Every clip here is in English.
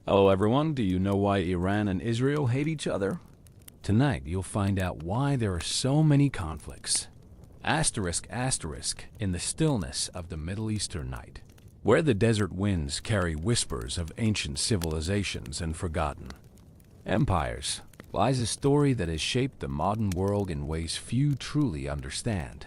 Hello everyone, do you know why Iran and Israel hate each other? Tonight you'll find out why there are so many conflicts. Asterisk asterisk in the stillness of the Middle Eastern night, where the desert winds carry whispers of ancient civilizations and forgotten empires, lies a story that has shaped the modern world in ways few truly understand.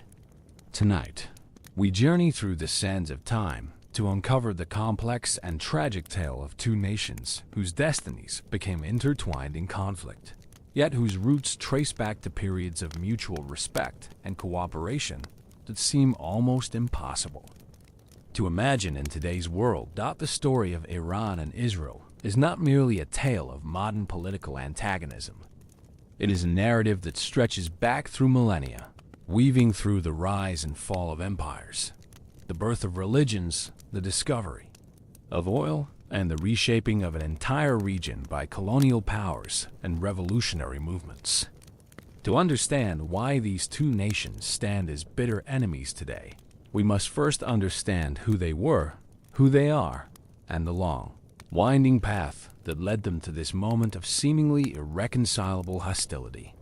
Tonight, we journey through the sands of time to uncover the complex and tragic tale of two nations whose destinies became intertwined in conflict, yet whose roots trace back to periods of mutual respect and cooperation that seem almost impossible to imagine in today's world. The story of Iran and Israel is not merely a tale of modern political antagonism. It is a narrative that stretches back through millennia, weaving through the rise and fall of empires, the birth of religions, the discovery of oil, and the reshaping of an entire region by colonial powers and revolutionary movements. To understand why these two nations stand as bitter enemies today, we must first understand who they were, who they are, and the long, winding path that led them to this moment of seemingly irreconcilable hostility.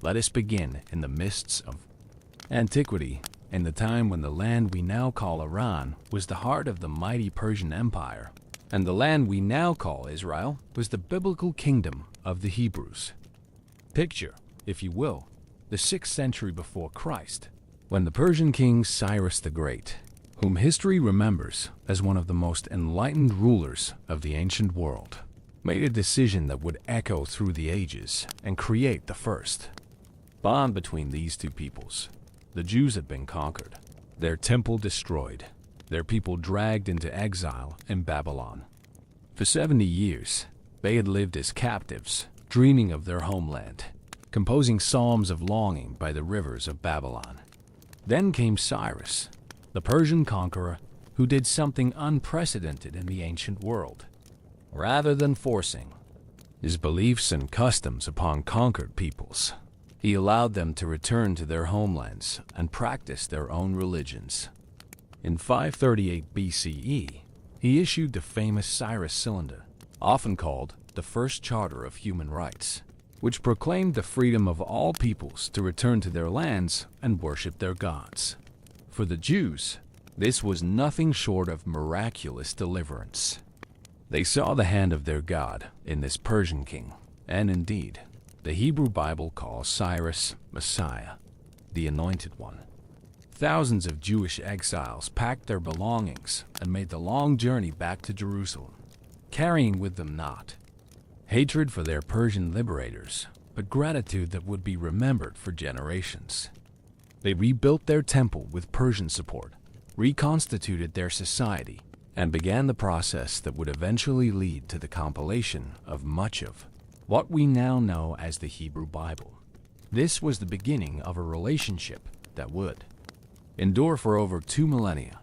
Let us begin in the mists of antiquity, in the time when the land we now call Iran was the heart of the mighty Persian Empire, and the land we now call Israel was the biblical kingdom of the Hebrews. Picture, if you will, the 6th century before Christ, when the Persian king Cyrus the Great, whom history remembers as one of the most enlightened rulers of the ancient world, made a decision that would echo through the ages and create the first bond between these two peoples. The Jews had been conquered, their temple destroyed, their people dragged into exile in Babylon. For 70 years, they had lived as captives, dreaming of their homeland, composing psalms of longing by the rivers of Babylon. Then came Cyrus, the Persian conqueror, who did something unprecedented in the ancient world. Rather than forcing his beliefs and customs upon conquered peoples, he allowed them to return to their homelands and practice their own religions. In 538 BCE, he issued the famous Cyrus Cylinder, often called the First Charter of Human Rights, which proclaimed the freedom of all peoples to return to their lands and worship their gods. For the Jews, this was nothing short of miraculous deliverance. They saw the hand of their God in this Persian king, and indeed, the Hebrew Bible calls Cyrus Messiah, the Anointed One. Thousands of Jewish exiles packed their belongings and made the long journey back to Jerusalem, carrying with them not hatred for their Persian liberators, but gratitude that would be remembered for generations. They rebuilt their temple with Persian support, reconstituted their society, and began the process that would eventually lead to the compilation of much of what we now know as the Hebrew Bible. This was the beginning of a relationship that would endure for over 2 millennia,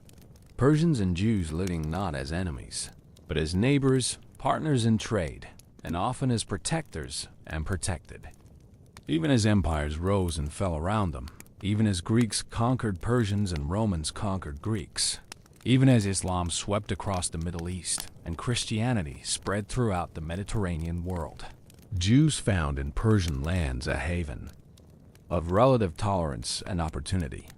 Persians and Jews living not as enemies, but as neighbors, partners in trade, and often as protectors and protected. Even as empires rose and fell around them, even as Greeks conquered Persians and Romans conquered Greeks, even as Islam swept across the Middle East and Christianity spread throughout the Mediterranean world, Jews found in Persian lands a haven of relative tolerance and opportunity.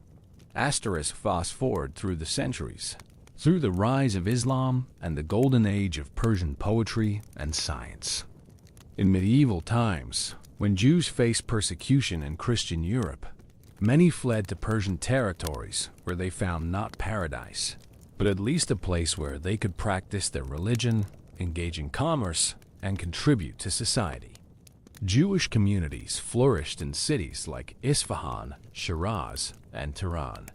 Asterisk fast forward through the centuries, through the rise of Islam and the golden age of Persian poetry and science. In medieval times, when Jews faced persecution in Christian Europe, many fled to Persian territories where they found not paradise, but at least a place where they could practice their religion, engage in commerce, and contribute to society. Jewish communities flourished in cities like Isfahan, Shiraz, and Tehran.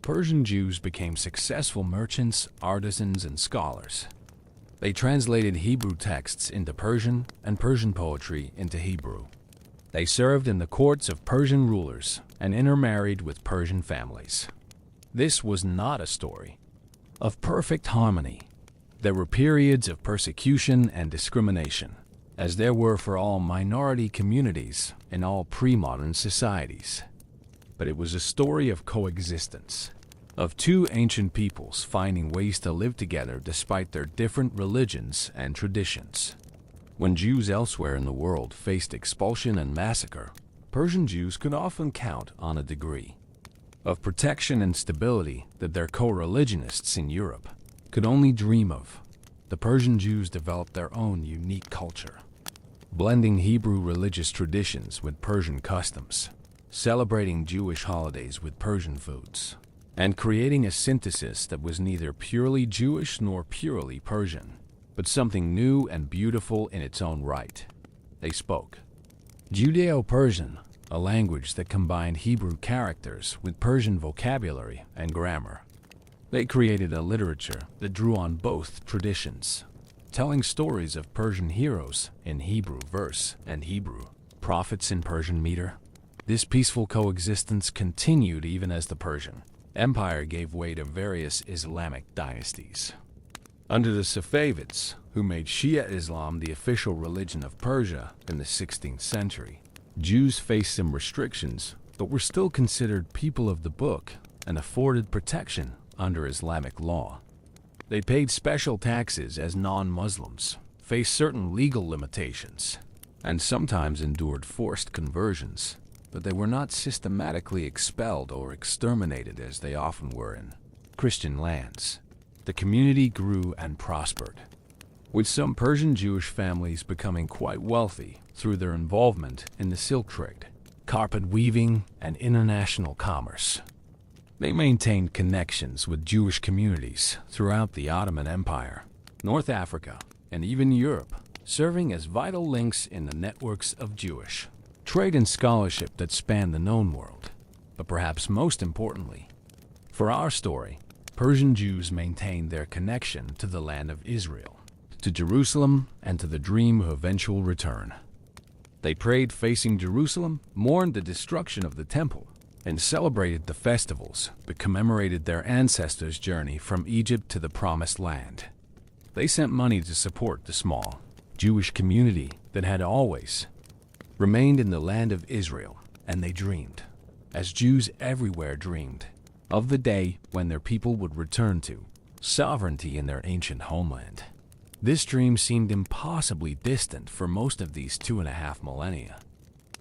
Persian Jews became successful merchants, artisans, and scholars. They translated Hebrew texts into Persian and Persian poetry into Hebrew. They served in the courts of Persian rulers and intermarried with Persian families. This was not a story of perfect harmony. There were periods of persecution and discrimination, as there were for all minority communities in all pre-modern societies. But it was a story of coexistence, of two ancient peoples finding ways to live together despite their different religions and traditions. When Jews elsewhere in the world faced expulsion and massacre, Persian Jews could often count on a degree of protection and stability that their co-religionists in Europe could only dream of. The Persian Jews developed their own unique culture, blending Hebrew religious traditions with Persian customs, celebrating Jewish holidays with Persian foods, and creating a synthesis that was neither purely Jewish nor purely Persian, but something new and beautiful in its own right. They spoke Judeo-Persian, a language that combined Hebrew characters with Persian vocabulary and grammar. They created a literature that drew on both traditions, telling stories of Persian heroes in Hebrew verse and Hebrew prophets in Persian meter. This peaceful coexistence continued even as the Persian Empire gave way to various Islamic dynasties. Under the Safavids, who made Shia Islam the official religion of Persia in the 16th century, Jews faced some restrictions, but were still considered people of the book and afforded protection under Islamic law. They paid special taxes as non-Muslims, faced certain legal limitations, and sometimes endured forced conversions, but they were not systematically expelled or exterminated as they often were in Christian lands. The community grew and prospered, with some Persian Jewish families becoming quite wealthy through their involvement in the silk trade, carpet weaving, and international commerce. They maintained connections with Jewish communities throughout the Ottoman Empire, North Africa, and even Europe, serving as vital links in the networks of Jewish trade and scholarship that spanned the known world. But perhaps most importantly, for our story, Persian Jews maintained their connection to the land of Israel, to Jerusalem, and to the dream of eventual return. They prayed facing Jerusalem, mourned the destruction of the temple, and celebrated the festivals that commemorated their ancestors' journey from Egypt to the Promised Land. They sent money to support the small Jewish community that had always remained in the land of Israel, and they dreamed, as Jews everywhere dreamed, of the day when their people would return to sovereignty in their ancient homeland. This dream seemed impossibly distant for most of these 2.5 millennia.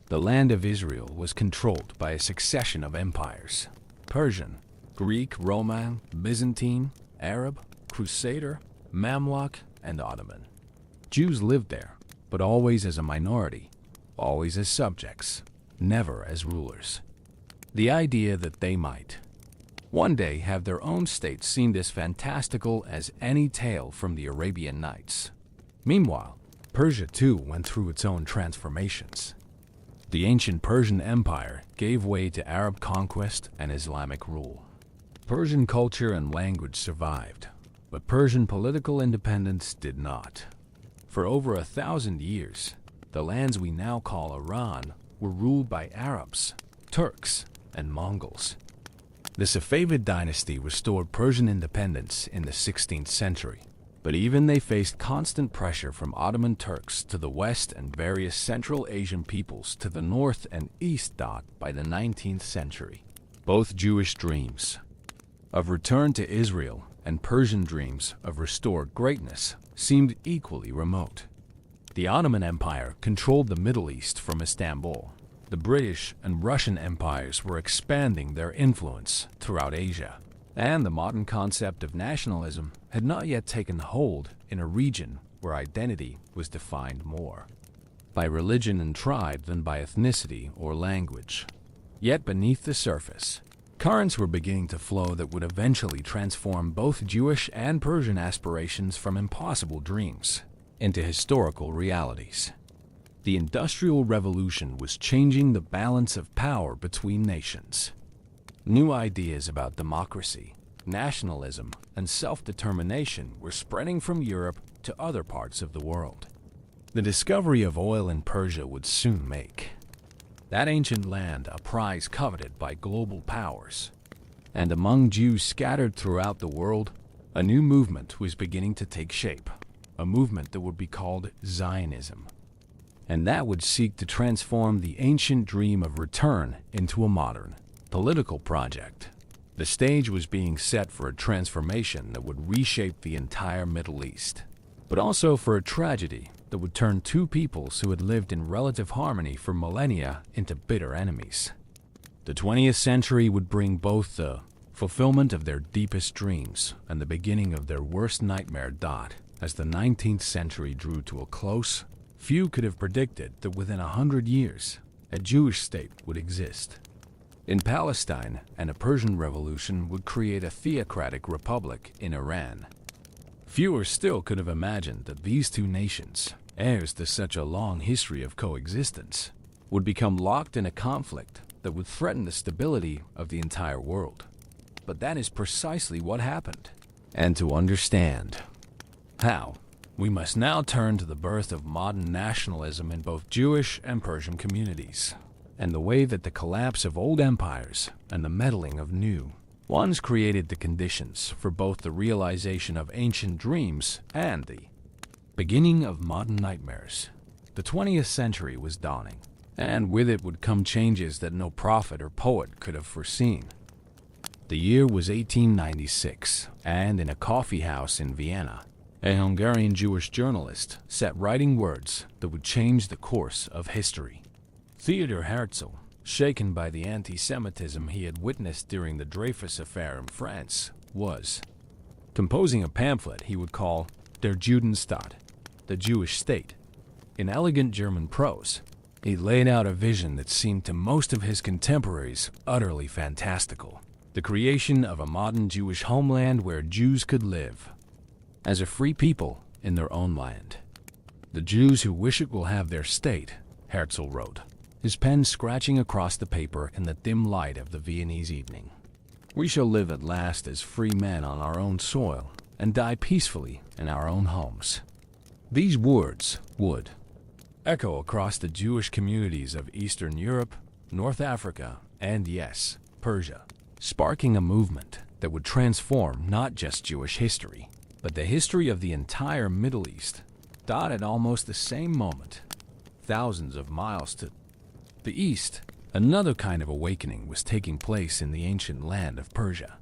The land of Israel was controlled by a succession of empires: Persian, Greek, Roman, Byzantine, Arab, Crusader, Mamluk, and Ottoman. Jews lived there, but always as a minority, always as subjects, never as rulers. The idea that they might one day have their own state seemed as fantastical as any tale from the Arabian Nights. Meanwhile, Persia too went through its own transformations. The ancient Persian Empire gave way to Arab conquest and Islamic rule. Persian culture and language survived, but Persian political independence did not. For over 1,000 years, the lands we now call Iran were ruled by Arabs, Turks, and Mongols. The Safavid dynasty restored Persian independence in the 16th century, but even they faced constant pressure from Ottoman Turks to the west and various Central Asian peoples to the north and east. By the 19th century, both Jewish dreams of return to Israel and Persian dreams of restored greatness seemed equally remote. The Ottoman Empire controlled the Middle East from Istanbul. The British and Russian empires were expanding their influence throughout Asia, and the modern concept of nationalism had not yet taken hold in a region where identity was defined more by religion and tribe than by ethnicity or language. Yet beneath the surface, currents were beginning to flow that would eventually transform both Jewish and Persian aspirations from impossible dreams into historical realities. The Industrial Revolution was changing the balance of power between nations. New ideas about democracy, nationalism, and self-determination were spreading from Europe to other parts of the world. The discovery of oil in Persia would soon make that ancient land a prize coveted by global powers. And among Jews scattered throughout the world, a new movement was beginning to take shape, a movement that would be called Zionism, and that would seek to transform the ancient dream of return into a modern political project. The stage was being set for a transformation that would reshape the entire Middle East, but also for a tragedy that would turn two peoples who had lived in relative harmony for millennia into bitter enemies. The 20th century would bring both the fulfillment of their deepest dreams and the beginning of their worst nightmare. As the 19th century drew to a close, few could have predicted that within 100 years, a Jewish state would exist in Palestine, and a Persian revolution would create a theocratic republic in Iran. Fewer still could have imagined that these two nations, heirs to such a long history of coexistence, would become locked in a conflict that would threaten the stability of the entire world. But that is precisely what happened. And to understand how, we must now turn to the birth of modern nationalism in both Jewish and Persian communities, and the way that the collapse of old empires and the meddling of new ones created the conditions for both the realization of ancient dreams and the beginning of modern nightmares. The 20th century was dawning, and with it would come changes that no prophet or poet could have foreseen. The year was 1896, and in a coffee house in Vienna, a Hungarian Jewish journalist sat writing words that would change the course of history. Theodor Herzl, shaken by the anti-Semitism he had witnessed during the Dreyfus affair in France, was composing a pamphlet he would call Der Judenstaat, the Jewish state. In elegant German prose, he laid out a vision that seemed to most of his contemporaries utterly fantastical: the creation of a modern Jewish homeland where Jews could live as a free people in their own land. The Jews who wish it will have their state, Herzl wrote, his pen scratching across the paper in the dim light of the Viennese evening. We shall live at last as free men on our own soil and die peacefully in our own homes. These words would echo across the Jewish communities of Eastern Europe, North Africa, and yes, Persia, sparking a movement that would transform not just Jewish history, but the history of the entire Middle East. At almost the same moment, thousands of miles to the east, another kind of awakening was taking place in the ancient land of Persia.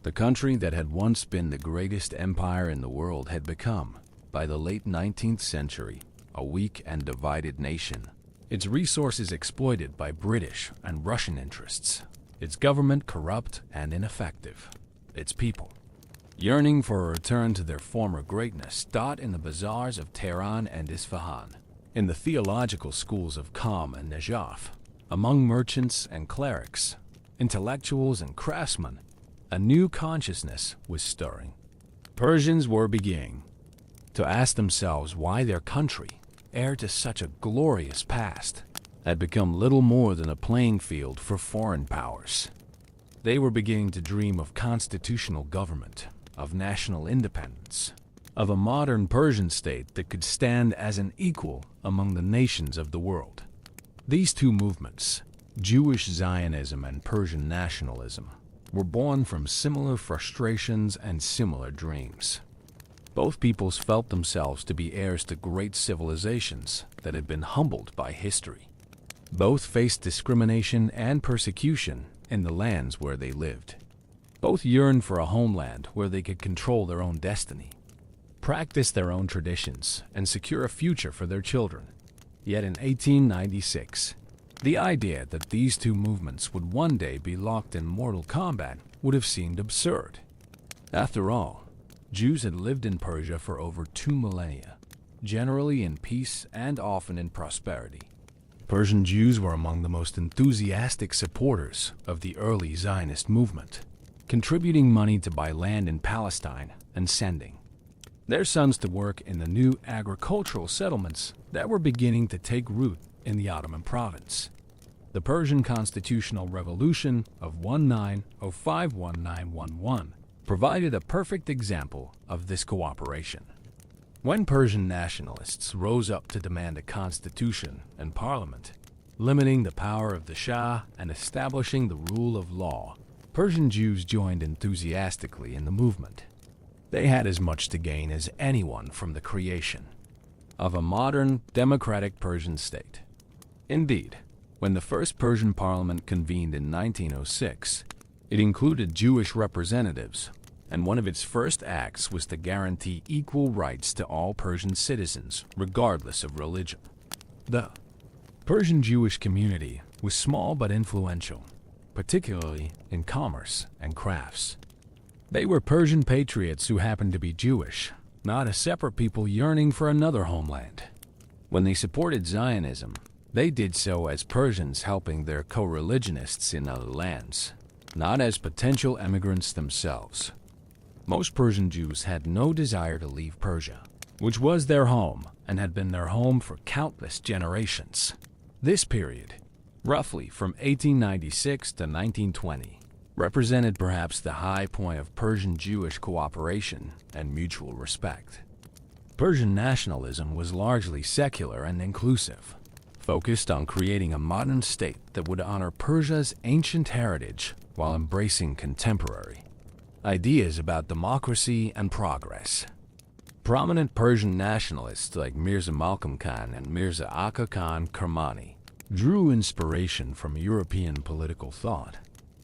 The country that had once been the greatest empire in the world had become, by the late 19th century, a weak and divided nation. Its resources exploited by British and Russian interests, its government corrupt and ineffective, its people yearning for a return to their former greatness. In the bazaars of Tehran and Isfahan, in the theological schools of Qom and Najaf, among merchants and clerics, intellectuals and craftsmen, a new consciousness was stirring. Persians were beginning to ask themselves why their country, heir to such a glorious past, had become little more than a playing field for foreign powers. They were beginning to dream of constitutional government, of national independence, of a modern Persian state that could stand as an equal among the nations of the world. These two movements, Jewish Zionism and Persian nationalism, were born from similar frustrations and similar dreams. Both peoples felt themselves to be heirs to great civilizations that had been humbled by history. Both faced discrimination and persecution in the lands where they lived. Both yearned for a homeland where they could control their own destiny, practice their own traditions, and secure a future for their children. Yet in 1896, the idea that these two movements would one day be locked in mortal combat would have seemed absurd. After all, Jews had lived in Persia for over 2 millennia, generally in peace and often in prosperity. Persian Jews were among the most enthusiastic supporters of the early Zionist movement, contributing money to buy land in Palestine and sending their sons to work in the new agricultural settlements that were beginning to take root in the Ottoman province. The Persian Constitutional Revolution of 1905-1911 provided a perfect example of this cooperation. When Persian nationalists rose up to demand a constitution and parliament, limiting the power of the Shah and establishing the rule of law, Persian Jews joined enthusiastically in the movement. They had as much to gain as anyone from the creation of a modern, democratic Persian state. Indeed, when the first Persian parliament convened in 1906, It included Jewish representatives, and one of its first acts was to guarantee equal rights to all Persian citizens, regardless of religion. The Persian Jewish community was small but influential, particularly in commerce and crafts. They were Persian patriots who happened to be Jewish, not a separate people yearning for another homeland. When they supported Zionism, they did so as Persians helping their co-religionists in other lands, not as potential immigrants themselves. Most Persian Jews had no desire to leave Persia, which was their home and had been their home for countless generations. This period, roughly from 1896 to 1920, represented perhaps the high point of Persian Jewish cooperation and mutual respect. Persian nationalism was largely secular and inclusive, focused on creating a modern state that would honor Persia's ancient heritage while embracing contemporary ideas about democracy and progress. Prominent Persian nationalists like Mirza Malcolm Khan and Mirza Aga Khan Kermani drew inspiration from European political thought,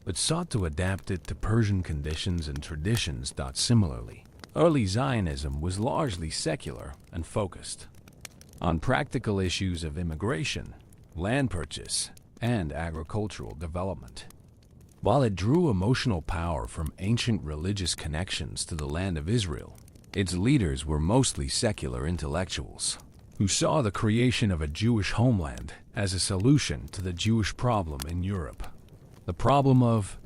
but sought to adapt it to Persian conditions and traditions. Similarly, early Zionism was largely secular and focused on practical issues of immigration, land purchase, and agricultural development. While it drew emotional power from ancient religious connections to the land of Israel, its leaders were mostly secular intellectuals who saw the creation of a Jewish homeland as a solution to the Jewish problem in Europe. The problem of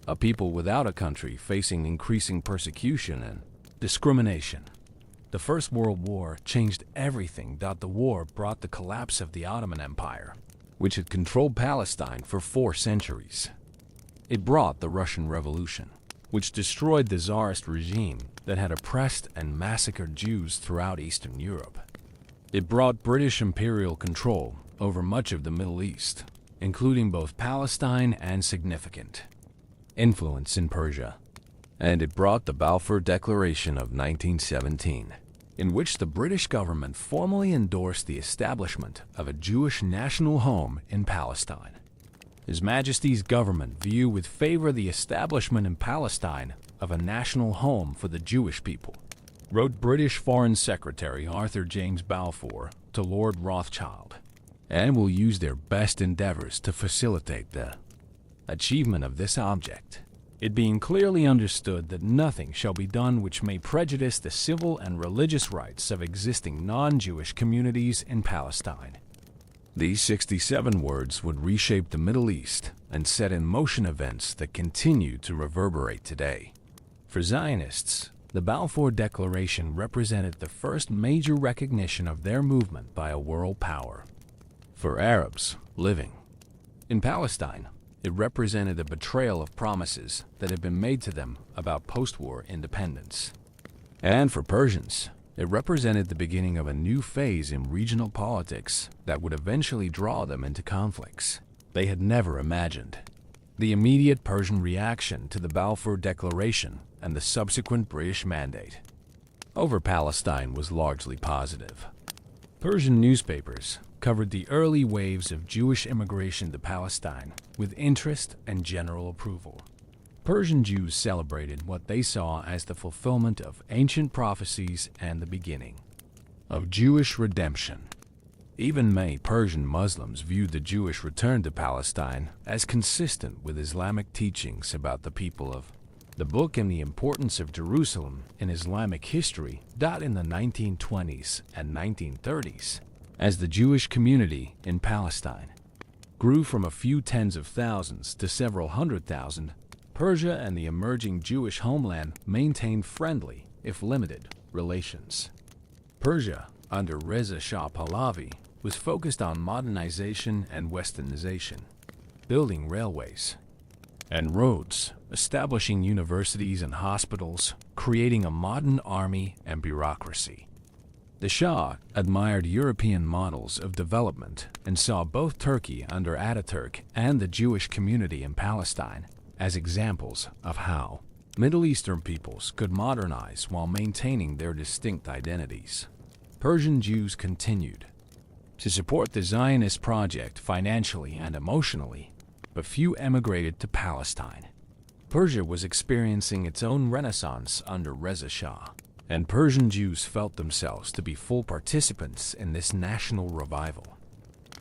a people without a country facing increasing persecution and discrimination. The First World War changed everything. The war brought the collapse of the Ottoman Empire, which had controlled Palestine for 4 centuries. It brought the Russian Revolution, which destroyed the Tsarist regime that had oppressed and massacred Jews throughout Eastern Europe. It brought British imperial control over much of the Middle East, including both Palestine and significant influence in Persia. And it brought the Balfour Declaration of 1917, in which the British government formally endorsed the establishment of a Jewish national home in Palestine. His Majesty's government viewed with favor the establishment in Palestine of a national home for the Jewish people, wrote British Foreign Secretary Arthur James Balfour to Lord Rothschild, and will use their best endeavors to facilitate the achievement of this object, it being clearly understood that nothing shall be done which may prejudice the civil and religious rights of existing non-Jewish communities in Palestine. These 67 words would reshape the Middle East and set in motion events that continue to reverberate today. For Zionists, the Balfour Declaration represented the first major recognition of their movement by a world power. For Arabs living in Palestine, it represented a betrayal of promises that had been made to them about post-war independence. And for Persians, it represented the beginning of a new phase in regional politics that would eventually draw them into conflicts they had never imagined. The immediate Persian reaction to the Balfour Declaration and the subsequent British mandate over Palestine was largely positive. Persian newspapers covered the early waves of Jewish immigration to Palestine with interest and general approval. Persian Jews celebrated what they saw as the fulfillment of ancient prophecies and the beginning of Jewish redemption. Even many Persian Muslims viewed the Jewish return to Palestine as consistent with Islamic teachings about the people of the book and the importance of Jerusalem in Islamic history. In the 1920s and 1930s, as the Jewish community in Palestine grew from a few tens of thousands to several hundred thousand, Persia and the emerging Jewish homeland maintained friendly, if limited, relations. Persia, under Reza Shah Pahlavi, was focused on modernization and westernization, building railways and roads, establishing universities and hospitals, creating a modern army and bureaucracy. The Shah admired European models of development and saw both Turkey under Ataturk and the Jewish community in Palestine as examples of how Middle Eastern peoples could modernize while maintaining their distinct identities. Persian Jews continued to support the Zionist project financially and emotionally, but few emigrated to Palestine. Persia was experiencing its own renaissance under Reza Shah, and Persian Jews felt themselves to be full participants in this national revival.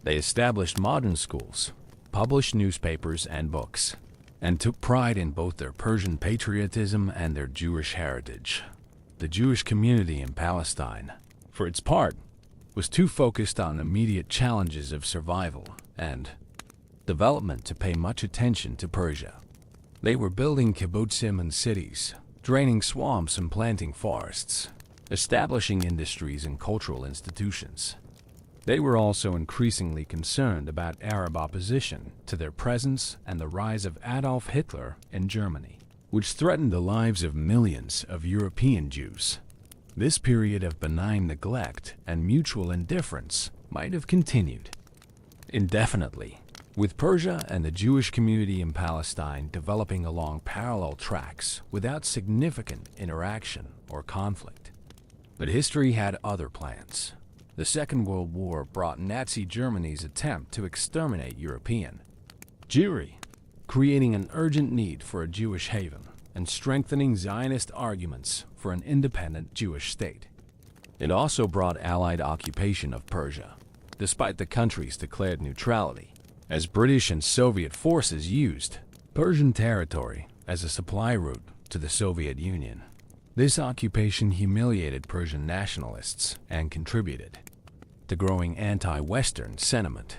They established modern schools, published newspapers and books, and took pride in both their Persian patriotism and their Jewish heritage. The Jewish community in Palestine, for its part, was too focused on immediate challenges of survival and development to pay much attention to Persia. They were building kibbutzim and cities, draining swamps and planting forests, establishing industries and cultural institutions. They were also increasingly concerned about Arab opposition to their presence and the rise of Adolf Hitler in Germany, which threatened the lives of millions of European Jews. This period of benign neglect and mutual indifference might have continued indefinitely, with Persia and the Jewish community in Palestine developing along parallel tracks without significant interaction or conflict. But history had other plans. The Second World War brought Nazi Germany's attempt to exterminate European Jewry, creating an urgent need for a Jewish haven and strengthening Zionist arguments for an independent Jewish state. It also brought Allied occupation of Persia, despite the country's declared neutrality, as British and Soviet forces used Persian territory as a supply route to the Soviet Union. This occupation humiliated Persian nationalists and contributed to growing anti-Western sentiment.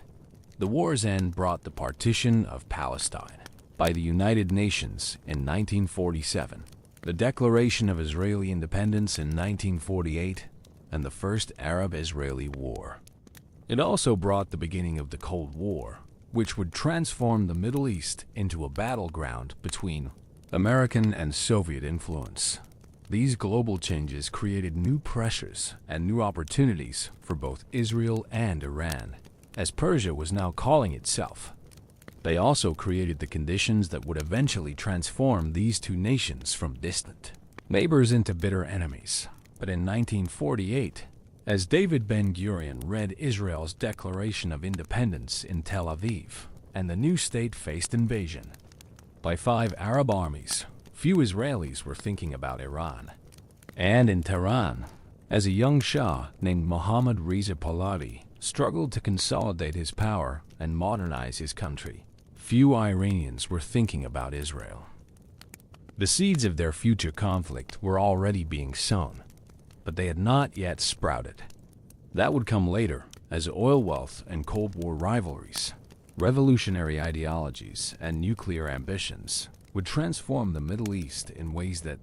The war's end brought the partition of Palestine by the United Nations in 1947, the declaration of Israeli independence in 1948, and the First Arab-Israeli War. It also brought the beginning of the Cold War, which would transform the Middle East into a battleground between American and Soviet influence. These global changes created new pressures and new opportunities for both Israel and Iran, as Persia was now calling itself. They also created the conditions that would eventually transform these two nations from distant neighbors into bitter enemies. But in 1948, as David Ben-Gurion read Israel's Declaration of Independence in Tel Aviv, and the new state faced invasion by 5 Arab armies, few Israelis were thinking about Iran. And in Tehran, as a young Shah named Mohammad Reza Pahlavi struggled to consolidate his power and modernize his country, few Iranians were thinking about Israel. The seeds of their future conflict were already being sown, but they had not yet sprouted. That would come later, as oil wealth and Cold War rivalries, revolutionary ideologies, and nuclear ambitions would transform the Middle East in ways that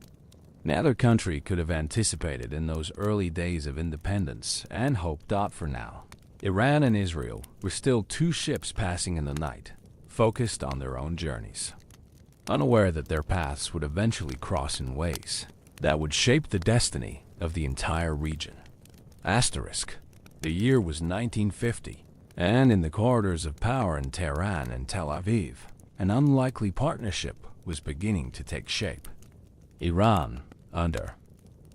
neither country could have anticipated in those early days of independence and hope. For now, Iran and Israel were still two ships passing in the night, focused on their own journeys, unaware that their paths would eventually cross in ways that would shape the destiny of the entire region. Asterisk. The year was 1950, and in the corridors of power in Tehran and Tel Aviv, an unlikely partnership was beginning to take shape. Iran, under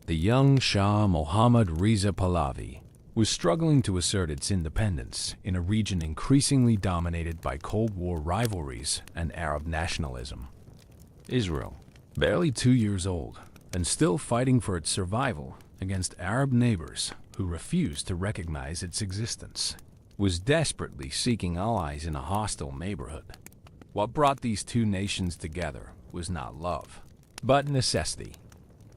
the young Shah Mohammad Reza Pahlavi, was struggling to assert its independence in a region increasingly dominated by Cold War rivalries and Arab nationalism. Israel, barely 2 years old, and still fighting for its survival against Arab neighbors who refused to recognize its existence, was desperately seeking allies in a hostile neighborhood. What brought these two nations together was not love, but necessity.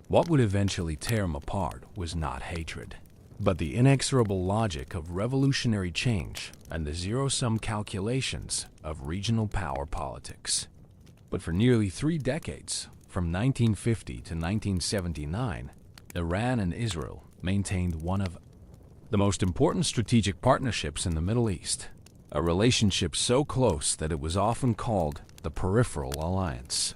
What would eventually tear them apart was not hatred, but the inexorable logic of revolutionary change and the zero-sum calculations of regional power politics. But for nearly 3 decades, from 1950 to 1979, Iran and Israel maintained one of the most important strategic partnerships in the Middle East, a relationship so close that it was often called the Peripheral Alliance.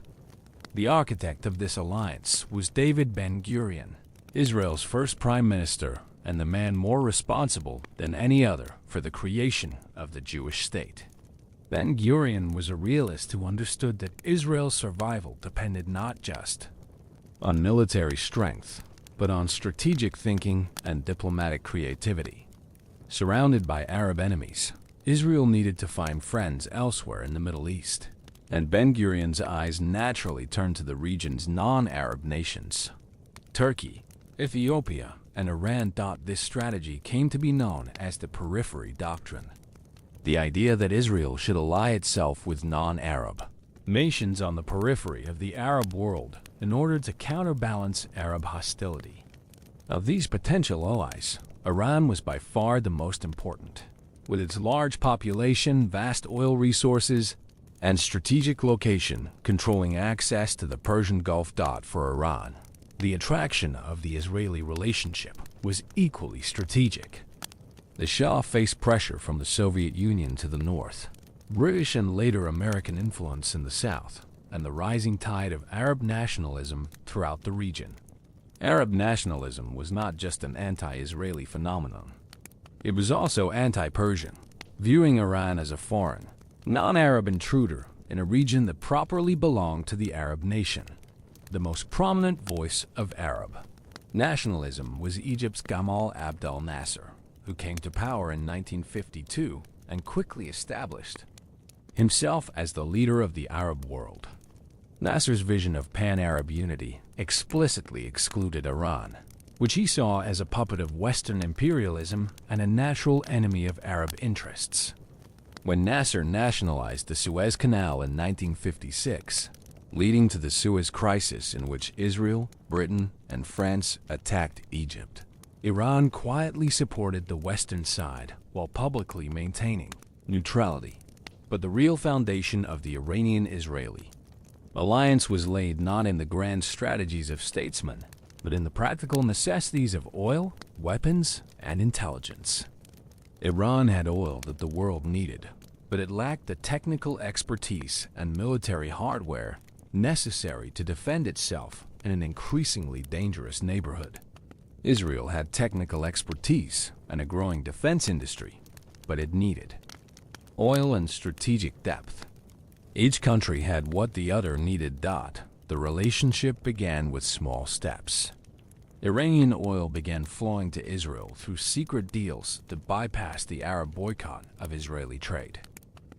The architect of this alliance was David Ben-Gurion, Israel's first prime minister and the man more responsible than any other for the creation of the Jewish state. Ben-Gurion was a realist who understood that Israel's survival depended not just on military strength, but on strategic thinking and diplomatic creativity. Surrounded by Arab enemies, Israel needed to find friends elsewhere in the Middle East. and Ben-Gurion's eyes naturally turned to the region's non-Arab nations. Turkey, Ethiopia, and Iran. This strategy came to be known as the Periphery Doctrine, the idea that Israel should ally itself with non-Arab nations on the periphery of the Arab world in order to counterbalance Arab hostility. Of these potential allies, Iran was by far the most important. With its large population, vast oil resources, and strategic location controlling access to the Persian Gulf. For Iran, the attraction of the Israeli relationship was equally strategic. The Shah faced pressure from the Soviet Union to the north, British and later American influence in the south, and the rising tide of Arab nationalism throughout the region. Arab nationalism was not just an anti-Israeli phenomenon. It was also anti-Persian, viewing Iran as a foreign, non-Arab intruder in a region that properly belonged to the Arab nation. The most prominent voice of Arab nationalism was Egypt's Gamal Abdel Nasser, who came to power in 1952 and quickly established himself as the leader of the Arab world. Nasser's vision of pan-Arab unity explicitly excluded Iran, which he saw as a puppet of Western imperialism and a natural enemy of Arab interests. When Nasser nationalized the Suez Canal in 1956, leading to the Suez Crisis in which Israel, Britain, and France attacked Egypt, Iran quietly supported the Western side while publicly maintaining neutrality. But the real foundation of the Iranian-Israeli alliance was laid not in the grand strategies of statesmen, but in the practical necessities of oil, weapons, and intelligence. Iran had oil that the world needed, but it lacked the technical expertise and military hardware necessary to defend itself in an increasingly dangerous neighborhood. Israel had technical expertise and a growing defense industry, but it needed oil and strategic depth. Each country had what the other needed. The relationship began with small steps. Iranian oil began flowing to Israel through secret deals to bypass the Arab boycott of Israeli trade.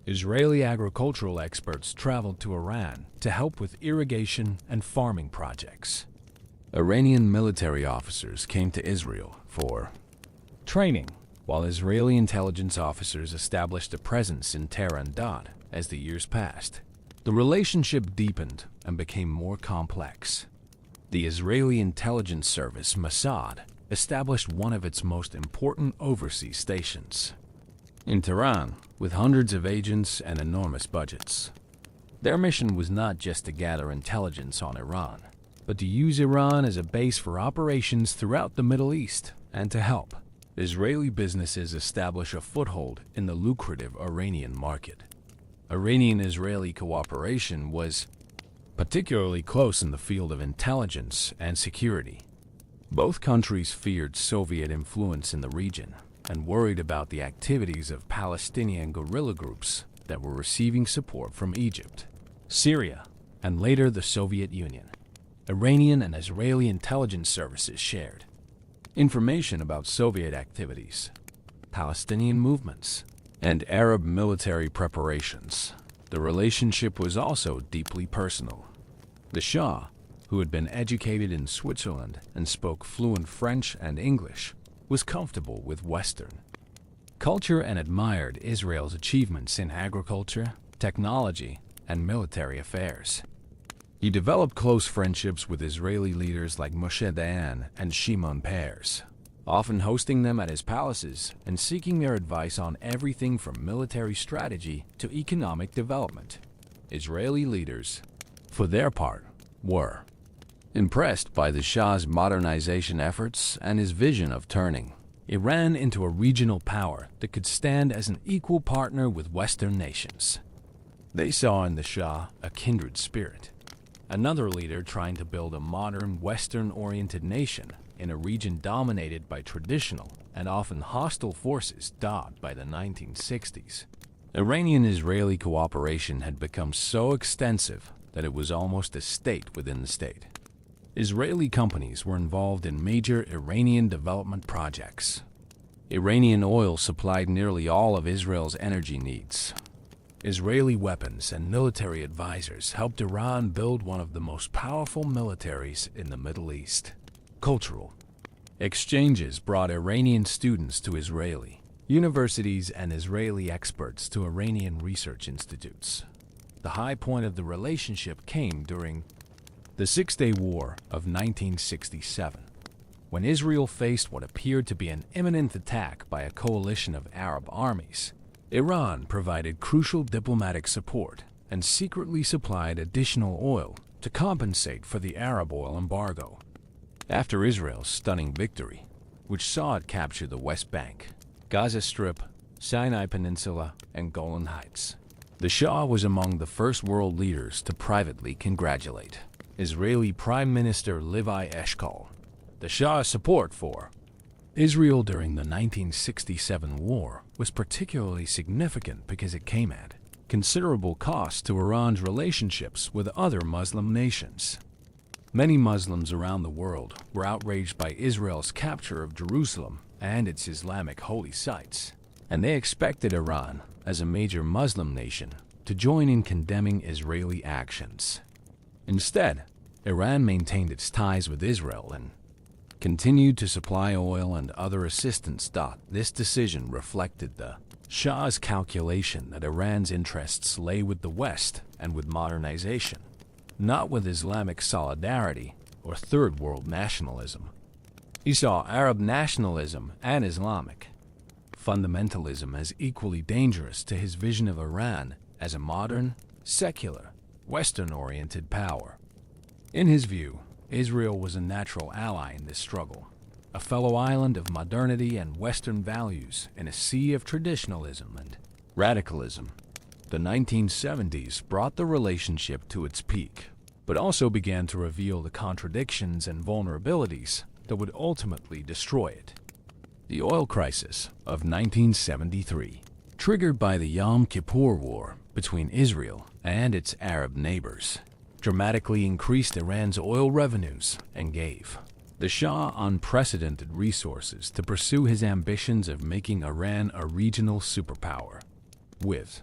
Israeli agricultural experts traveled to Iran to help with irrigation and farming projects. Iranian military officers came to Israel for training, while Israeli intelligence officers established a presence in Tehran. As the years passed, the relationship deepened and became more complex. The Israeli intelligence service, Mossad, established one of its most important overseas stations in Tehran, with hundreds of agents and enormous budgets. Their mission was not just to gather intelligence on Iran, but to use Iran as a base for operations throughout the Middle East and to help Israeli businesses establish a foothold in the lucrative Iranian market. Iranian-Israeli cooperation was particularly close in the field of intelligence and security. Both countries feared Soviet influence in the region and worried about the activities of Palestinian guerrilla groups that were receiving support from Egypt, Syria, and later the Soviet Union. Iranian and Israeli intelligence services shared information about Soviet activities, Palestinian movements, and Arab military preparations. The relationship was also deeply personal. The Shah, who had been educated in Switzerland and spoke fluent French and English, was comfortable with Western culture and admired Israel's achievements in agriculture, technology, and military affairs. He developed close friendships with Israeli leaders like Moshe Dayan and Shimon Peres, often hosting them at his palaces and seeking their advice on everything from military strategy to economic development. Israeli leaders, for their part, were impressed by the Shah's modernization efforts and his vision of turning Iran into a regional power that could stand as an equal partner with Western nations. They saw in the Shah a kindred spirit, another leader trying to build a modern, Western-oriented nation in a region dominated by traditional and often hostile forces. By the 1960s, Iranian-Israeli cooperation had become so extensive that it was almost a state within the state. Israeli companies were involved in major Iranian development projects. Iranian oil supplied nearly all of Israel's energy needs. Israeli weapons and military advisors helped Iran build one of the most powerful militaries in the Middle East. Cultural exchanges brought Iranian students to Israeli universities and Israeli experts to Iranian research institutes. The high point of the relationship came during the Six-Day War of 1967, when Israel faced what appeared to be an imminent attack by a coalition of Arab armies. Iran provided crucial diplomatic support and secretly supplied additional oil to compensate for the Arab oil embargo. After Israel's stunning victory, which saw it capture the West Bank, Gaza Strip, Sinai Peninsula, and Golan Heights, the Shah was among the first world leaders to privately congratulate Israeli Prime Minister Levi Eshkol. The Shah's support for Israel during the 1967 war was particularly significant because it came at considerable cost to Iran's relationships with other Muslim nations. Many Muslims around the world were outraged by Israel's capture of Jerusalem and its Islamic holy sites, and they expected Iran, as a major Muslim nation, to join in condemning Israeli actions. Instead, Iran maintained its ties with Israel and continued to supply oil and other assistance. This decision reflected the Shah's calculation that Iran's interests lay with the West and with modernization, not with Islamic solidarity or Third World nationalism. He saw Arab nationalism and Islamic fundamentalism as equally dangerous to his vision of Iran as a modern, secular, Western-oriented power. In his view, Israel was a natural ally in this struggle, a fellow island of modernity and Western values in a sea of traditionalism and radicalism. The 1970s brought the relationship to its peak, but also began to reveal the contradictions and vulnerabilities that would ultimately destroy it. The oil crisis of 1973, triggered by the Yom Kippur War between Israel and its Arab neighbors, dramatically increased Iran's oil revenues and gave the Shah unprecedented resources to pursue his ambitions of making Iran a regional superpower. With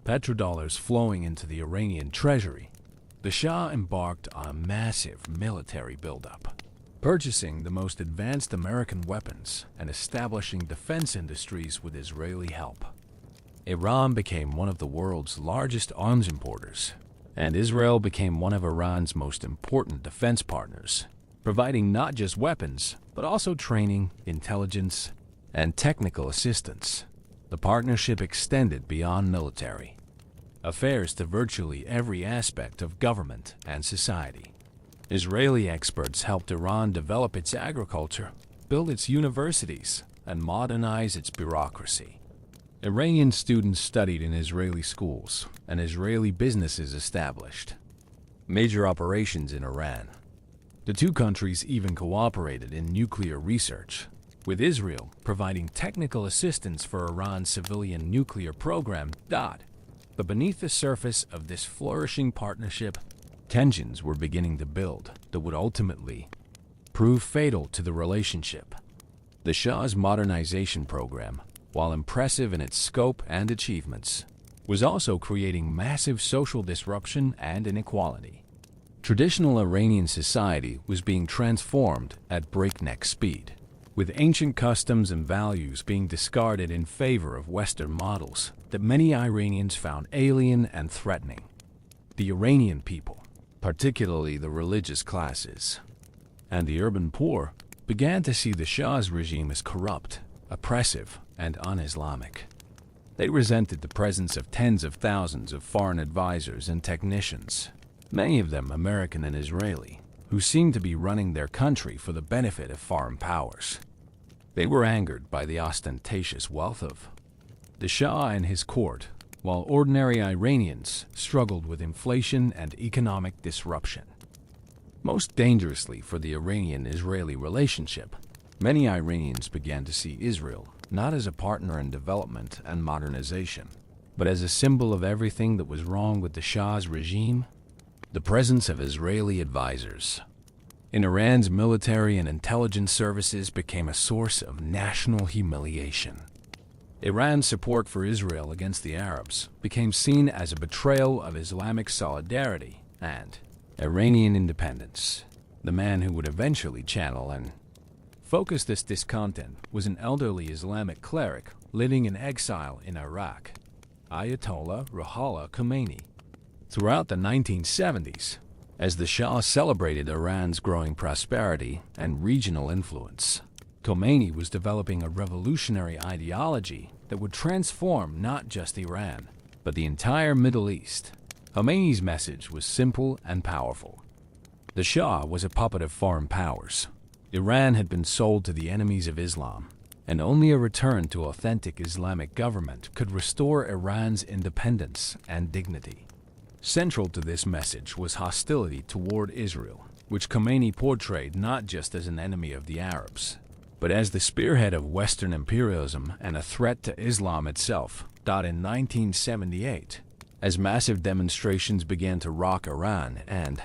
petrodollars flowing into the Iranian treasury, the Shah embarked on a massive military buildup, purchasing the most advanced American weapons and establishing defense industries with Israeli help. Iran became one of the world's largest arms importers, and Israel became one of Iran's most important defense partners, providing not just weapons, but also training, intelligence, and technical assistance. The partnership extended beyond military affairs to virtually every aspect of government and society. Israeli experts helped Iran develop its agriculture, build its universities, and modernize its bureaucracy. Iranian students studied in Israeli schools, and Israeli businesses established major operations in Iran. The two countries even cooperated in nuclear research, with Israel providing technical assistance for Iran's civilian nuclear program. But beneath the surface of this flourishing partnership, tensions were beginning to build that would ultimately prove fatal to the relationship. The Shah's modernization program, while impressive in its scope and achievements, was also creating massive social disruption and inequality. Traditional Iranian society was being transformed at breakneck speed, with ancient customs and values being discarded in favor of Western models that many Iranians found alien and threatening. The Iranian people, particularly the religious classes and the urban poor, began to see the Shah's regime as corrupt, oppressive, and un-Islamic. They resented the presence of tens of thousands of foreign advisors and technicians, many of them American and Israeli, who seemed to be running their country for the benefit of foreign powers. They were angered by the ostentatious wealth of the Shah and his court, while ordinary Iranians struggled with inflation and economic disruption. Most dangerously for the Iranian-Israeli relationship, many Iranians began to see Israel not as a partner in development and modernization, but as a symbol of everything that was wrong with the Shah's regime. The presence of Israeli advisors in Iran's military and intelligence services became a source of national humiliation. Iran's support for Israel against the Arabs became seen as a betrayal of Islamic solidarity and Iranian independence. The man who would eventually channel and focus this discontent was an elderly Islamic cleric living in exile in Iraq, Ayatollah Ruhollah Khomeini. Throughout the 1970s, as the Shah celebrated Iran's growing prosperity and regional influence, Khomeini was developing a revolutionary ideology that would transform not just Iran, but the entire Middle East. Khomeini's message was simple and powerful. The Shah was a puppet of foreign powers. Iran had been sold to the enemies of Islam, and only a return to authentic Islamic government could restore Iran's independence and dignity. Central to this message was hostility toward Israel, which Khomeini portrayed not just as an enemy of the Arabs, but as the spearhead of Western imperialism and a threat to Islam itself. In 1978, as massive demonstrations began to rock Iran and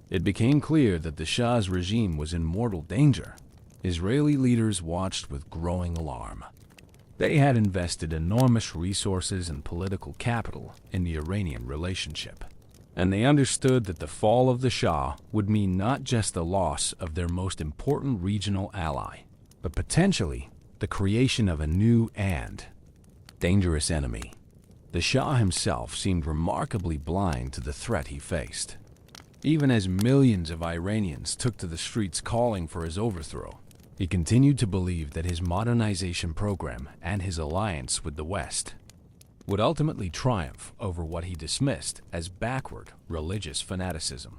it became clear that the Shah's regime was in mortal danger, Israeli leaders watched with growing alarm. They had invested enormous resources and political capital in the Iranian relationship, and they understood that the fall of the Shah would mean not just the loss of their most important regional ally, but potentially the creation of a new and dangerous enemy. The Shah himself seemed remarkably blind to the threat he faced. Even as millions of Iranians took to the streets calling for his overthrow, he continued to believe that his modernization program and his alliance with the West would ultimately triumph over what he dismissed as backward religious fanaticism.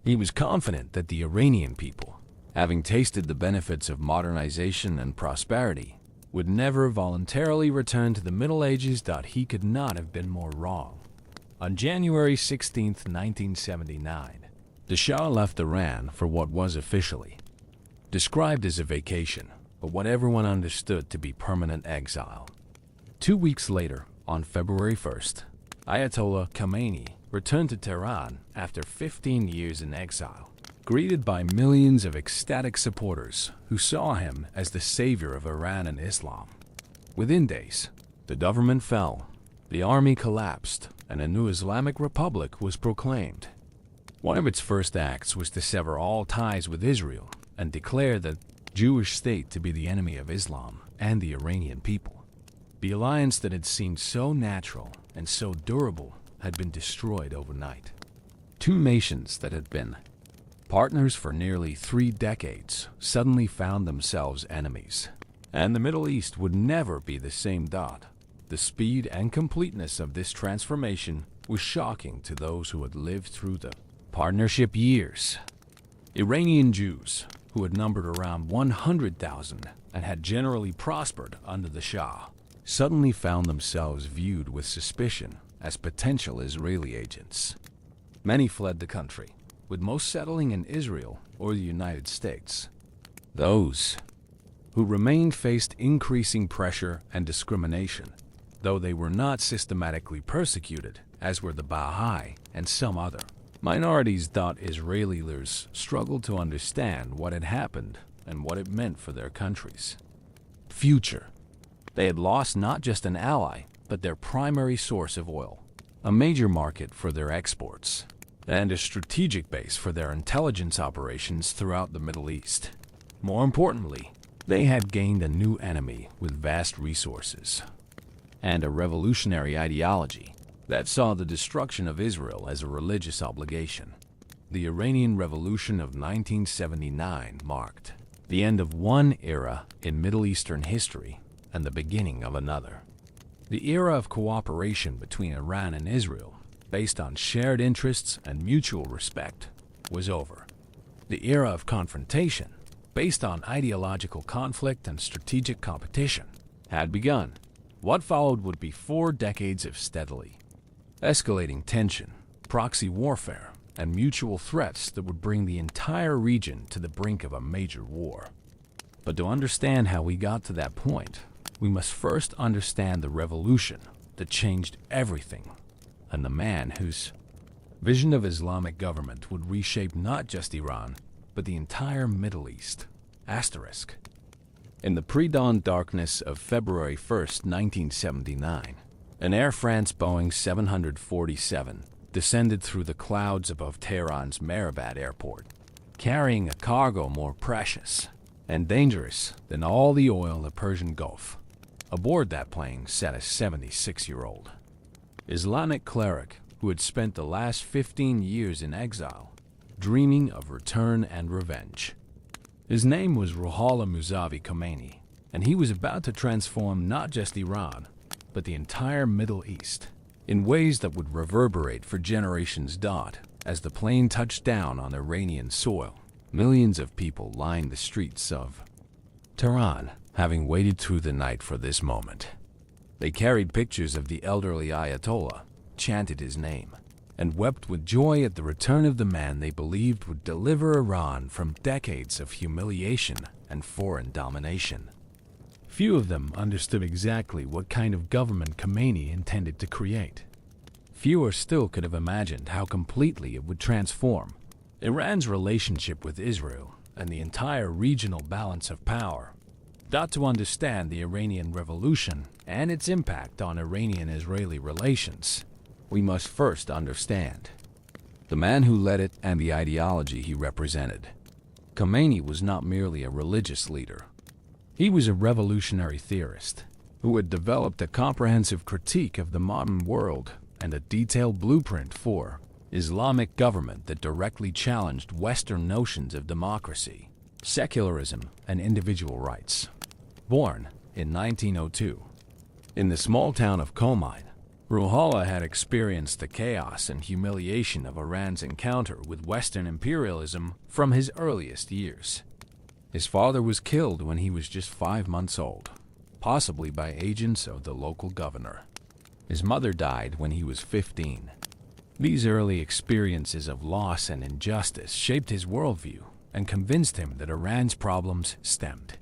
He was confident that the Iranian people, having tasted the benefits of modernization and prosperity, would never voluntarily return to the Middle Ages. He could not have been more wrong. On January 16, 1979, the Shah left Iran for what was officially described as a vacation, but what everyone understood to be permanent exile. 2 weeks later, on February 1st, Ayatollah Khomeini returned to Tehran after 15 years in exile, greeted by millions of ecstatic supporters who saw him as the savior of Iran and Islam. Within days, the government fell, the army collapsed, and a new Islamic Republic was proclaimed. One of its first acts was to sever all ties with Israel and declare the Jewish state to be the enemy of Islam and the Iranian people. The alliance that had seemed so natural and so durable had been destroyed overnight. Two nations that had been partners for nearly 3 decades suddenly found themselves enemies, and the Middle East would never be the same. The speed and completeness of this transformation was shocking to those who had lived through the partnership years. Iranian Jews, who had numbered around 100,000 and had generally prospered under the Shah, suddenly found themselves viewed with suspicion as potential Israeli agents. Many fled the country, with most settling in Israel or the United States. Those who remained faced increasing pressure and discrimination, though they were not systematically persecuted, as were the Baha'i and some other minorities. Israeli leaders struggled to understand what had happened and what it meant for their country's future. They had lost not just an ally, but their primary source of oil, a major market for their exports, and a strategic base for their intelligence operations throughout the Middle East. More importantly, they had gained a new enemy with vast resources and a revolutionary ideology that saw the destruction of Israel as a religious obligation. The Iranian Revolution of 1979 marked the end of one era in Middle Eastern history and the beginning of another. The era of cooperation between Iran and Israel, based on shared interests and mutual respect, was over. The era of confrontation, based on ideological conflict and strategic competition, had begun. What followed would be 4 decades of steadily escalating tension, proxy warfare, and mutual threats that would bring the entire region to the brink of a major war. But to understand how we got to that point, we must first understand the revolution that changed everything, and the man whose vision of Islamic government would reshape not just Iran, but the entire Middle East. In the pre-dawn darkness of February 1st, 1979, an Air France Boeing 747 descended through the clouds above Tehran's Mehrabad airport, carrying a cargo more precious and dangerous than all the oil in the Persian Gulf. Aboard that plane sat a 76-year-old Islamic cleric who had spent the last 15 years in exile, dreaming of return and revenge. His name was Ruhollah Mousavi Khomeini, and he was about to transform not just Iran, but the entire Middle East, in ways that would reverberate for generations. As the plane touched down on Iranian soil, millions of people lined the streets of Tehran, having waited through the night for this moment. They carried pictures of the elderly Ayatollah, chanted his name, and wept with joy at the return of the man they believed would deliver Iran from decades of humiliation and foreign domination. Few of them understood exactly what kind of government Khomeini intended to create. Fewer still could have imagined how completely it would transform Iran's relationship with Israel and the entire regional balance of power. To understand the Iranian Revolution and its impact on Iranian-Israeli relations, we must first understand the man who led it and the ideology he represented. Khomeini was not merely a religious leader. He was a revolutionary theorist who had developed a comprehensive critique of the modern world and a detailed blueprint for Islamic government that directly challenged Western notions of democracy, secularism, and individual rights. Born in 1902, in the small town of Khomeini, Ruhollah had experienced the chaos and humiliation of Iran's encounter with Western imperialism from his earliest years. His father was killed when he was just 5 months old, possibly by agents of the local governor. His mother died when he was 15. These early experiences of loss and injustice shaped his worldview and convinced him that Iran's problems stemmed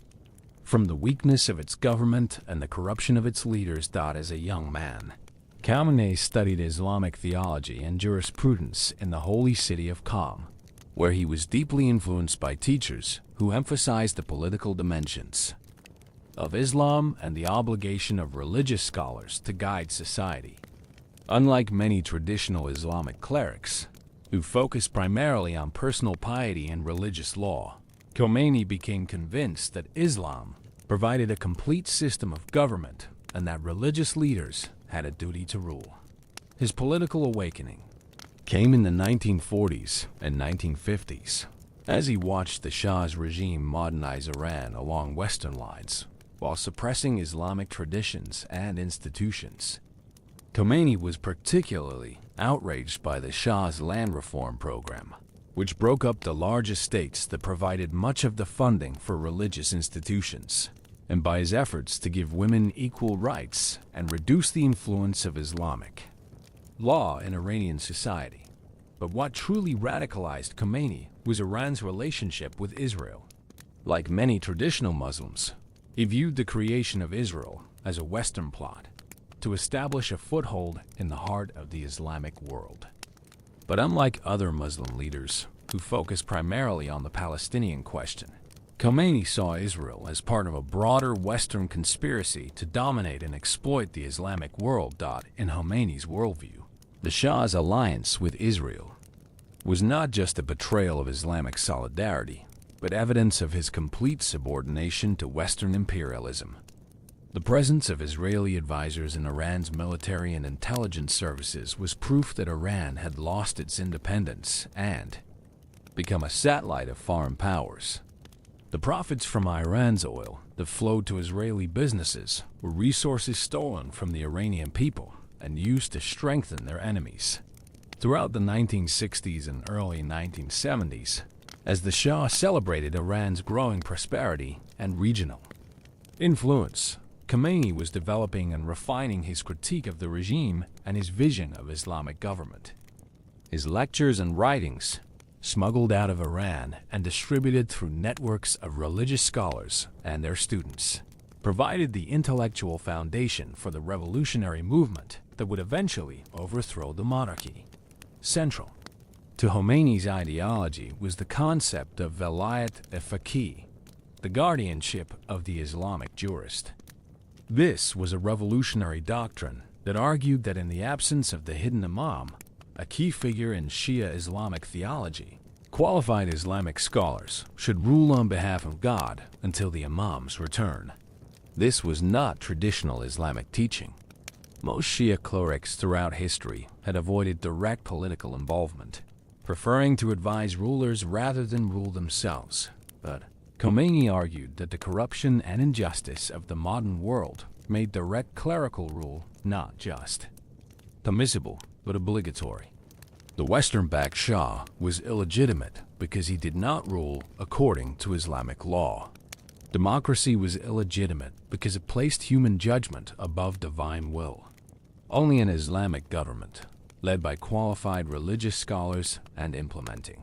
from the weakness of its government and the corruption of its leaders. As a young man, Khomeini studied Islamic theology and jurisprudence in the holy city of Qom, where he was deeply influenced by teachers who emphasized the political dimensions of Islam and the obligation of religious scholars to guide society. Unlike many traditional Islamic clerics, who focused primarily on personal piety and religious law, Khomeini became convinced that Islam provided a complete system of government and that religious leaders had a duty to rule. His political awakening came in the 1940s and 1950s as he watched the Shah's regime modernize Iran along Western lines while suppressing Islamic traditions and institutions. Khomeini was particularly outraged by the Shah's land reform program, which broke up the large estates that provided much of the funding for religious institutions, and by his efforts to give women equal rights and reduce the influence of Islamic law in Iranian society. But what truly radicalized Khomeini was Iran's relationship with Israel. Like many traditional Muslims, he viewed the creation of Israel as a Western plot to establish a foothold in the heart of the Islamic world. But unlike other Muslim leaders who focused primarily on the Palestinian question, Khomeini saw Israel as part of a broader Western conspiracy to dominate and exploit the Islamic world. In Khomeini's worldview, the Shah's alliance with Israel was not just a betrayal of Islamic solidarity, but evidence of his complete subordination to Western imperialism. The presence of Israeli advisors in Iran's military and intelligence services was proof that Iran had lost its independence and become a satellite of foreign powers. The profits from Iran's oil that flowed to Israeli businesses were resources stolen from the Iranian people and used to strengthen their enemies. Throughout the 1960s and early 1970s, as the Shah celebrated Iran's growing prosperity and regional influence, Khomeini was developing and refining his critique of the regime and his vision of Islamic government. His lectures and writings, smuggled out of Iran and distributed through networks of religious scholars and their students, provided the intellectual foundation for the revolutionary movement that would eventually overthrow the monarchy. Central to Khomeini's ideology was the concept of velayat-e-faqih, the guardianship of the Islamic jurist. This was a revolutionary doctrine that argued that in the absence of the hidden imam, a key figure in Shia Islamic theology, qualified Islamic scholars should rule on behalf of God until the imam's return. This was not traditional Islamic teaching. Most Shia clerics throughout history had avoided direct political involvement, preferring to advise rulers rather than rule themselves. But Khomeini argued that the corruption and injustice of the modern world made direct clerical rule not just permissible, but obligatory. The Western-backed Shah was illegitimate because he did not rule according to Islamic law. Democracy was illegitimate because it placed human judgment above divine will. Only an Islamic government, led by qualified religious scholars and implementing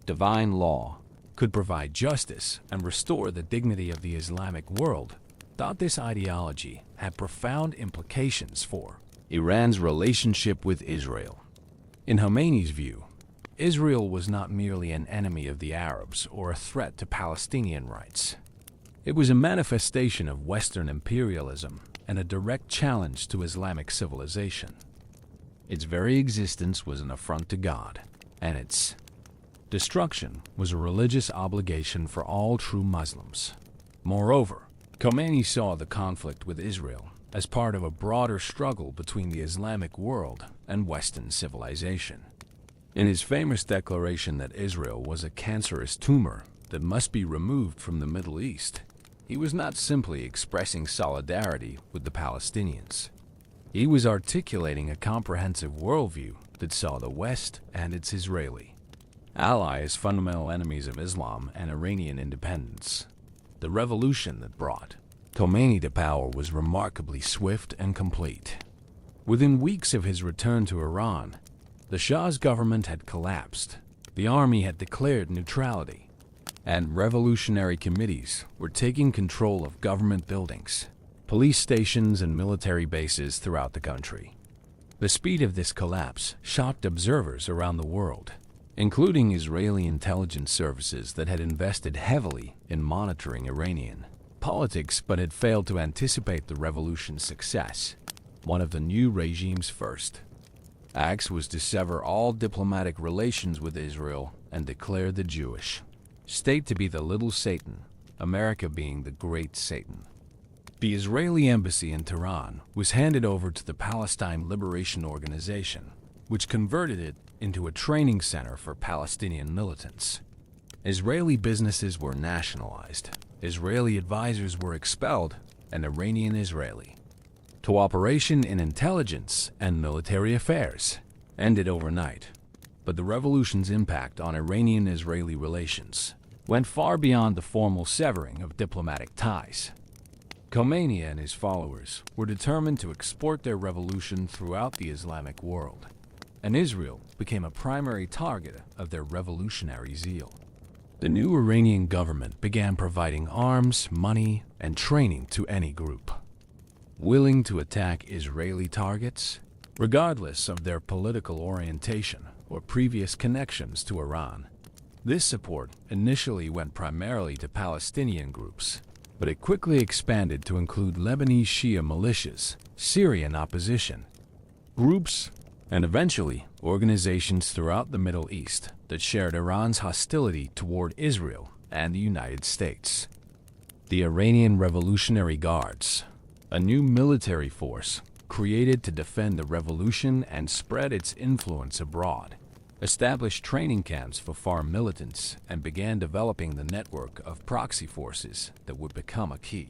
divine law, could provide justice and restore the dignity of the Islamic world. Thought this ideology had profound implications for Iran's relationship with Israel. In Khomeini's view, Israel was not merely an enemy of the Arabs or a threat to Palestinian rights. It was a manifestation of Western imperialism and a direct challenge to Islamic civilization. Its very existence was an affront to God, and its destruction was a religious obligation for all true Muslims. Moreover, Khomeini saw the conflict with Israel as part of a broader struggle between the Islamic world and Western civilization. In his famous declaration that Israel was a cancerous tumor that must be removed from the Middle East, he was not simply expressing solidarity with the Palestinians. He was articulating a comprehensive worldview that saw the West and its Israeli ally as fundamental enemies of Islam and Iranian independence. The revolution that brought Khomeini to power was remarkably swift and complete. Within weeks of his return to Iran, the Shah's government had collapsed, the army had declared neutrality, and revolutionary committees were taking control of government buildings, police stations, and military bases throughout the country. The speed of this collapse shocked observers around the world, including Israeli intelligence services that had invested heavily in monitoring Iranian politics but had failed to anticipate the revolution's success. One of the new regime's first acts was to sever all diplomatic relations with Israel and declare the Jewish state to be the little Satan, America being the great Satan. The Israeli embassy in Tehran was handed over to the Palestine Liberation Organization, which converted it into a training center for Palestinian militants. Israeli businesses were nationalized, Israeli advisors were expelled, and Iranian-Israeli cooperation in intelligence and military affairs ended overnight. But the revolution's impact on Iranian-Israeli relations went far beyond the formal severing of diplomatic ties. Khomeini and his followers were determined to export their revolution throughout the Islamic world, and Israel became a primary target of their revolutionary zeal. The new Iranian government began providing arms, money, and training to any group willing to attack Israeli targets, regardless of their political orientation or previous connections to Iran. This support initially went primarily to Palestinian groups, but it quickly expanded to include Lebanese Shia militias, Syrian opposition groups, and eventually organizations throughout the Middle East that shared Iran's hostility toward Israel and the United States. The Iranian Revolutionary Guards, a new military force created to defend the revolution and spread its influence abroad, established training camps for foreign militants, and began developing the network of proxy forces that would become a key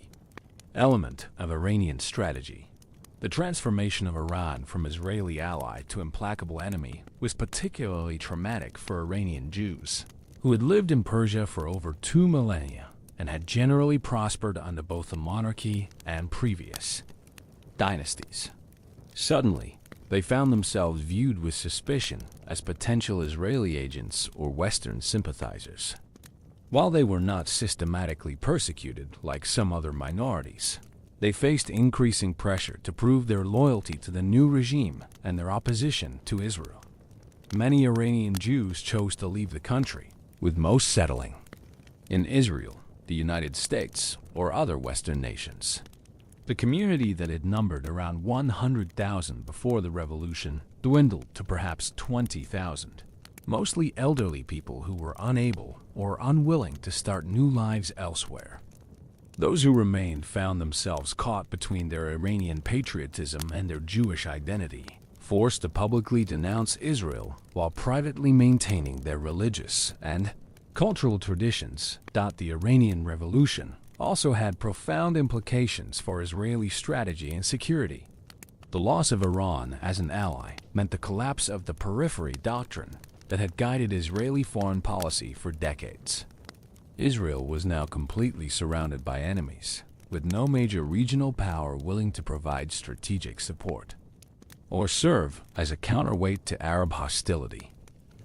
element of Iranian strategy. The transformation of Iran from Israeli ally to implacable enemy was particularly traumatic for Iranian Jews, who had lived in Persia for over 2 millennia and had generally prospered under both the monarchy and previous dynasties. Suddenly, they found themselves viewed with suspicion as potential Israeli agents or Western sympathizers. While they were not systematically persecuted like some other minorities, they faced increasing pressure to prove their loyalty to the new regime and their opposition to Israel. Many Iranian Jews chose to leave the country, with most settling in Israel, the United States, or other Western nations. The community that had numbered around 100,000 before the revolution dwindled to perhaps 20,000, mostly elderly people who were unable or unwilling to start new lives elsewhere. Those who remained found themselves caught between their Iranian patriotism and their Jewish identity, forced to publicly denounce Israel while privately maintaining their religious and cultural traditions. The Iranian Revolution also had profound implications for Israeli strategy and security. The loss of Iran as an ally meant the collapse of the periphery doctrine that had guided Israeli foreign policy for decades. Israel was now completely surrounded by enemies, with no major regional power willing to provide strategic support or serve as a counterweight to Arab hostility.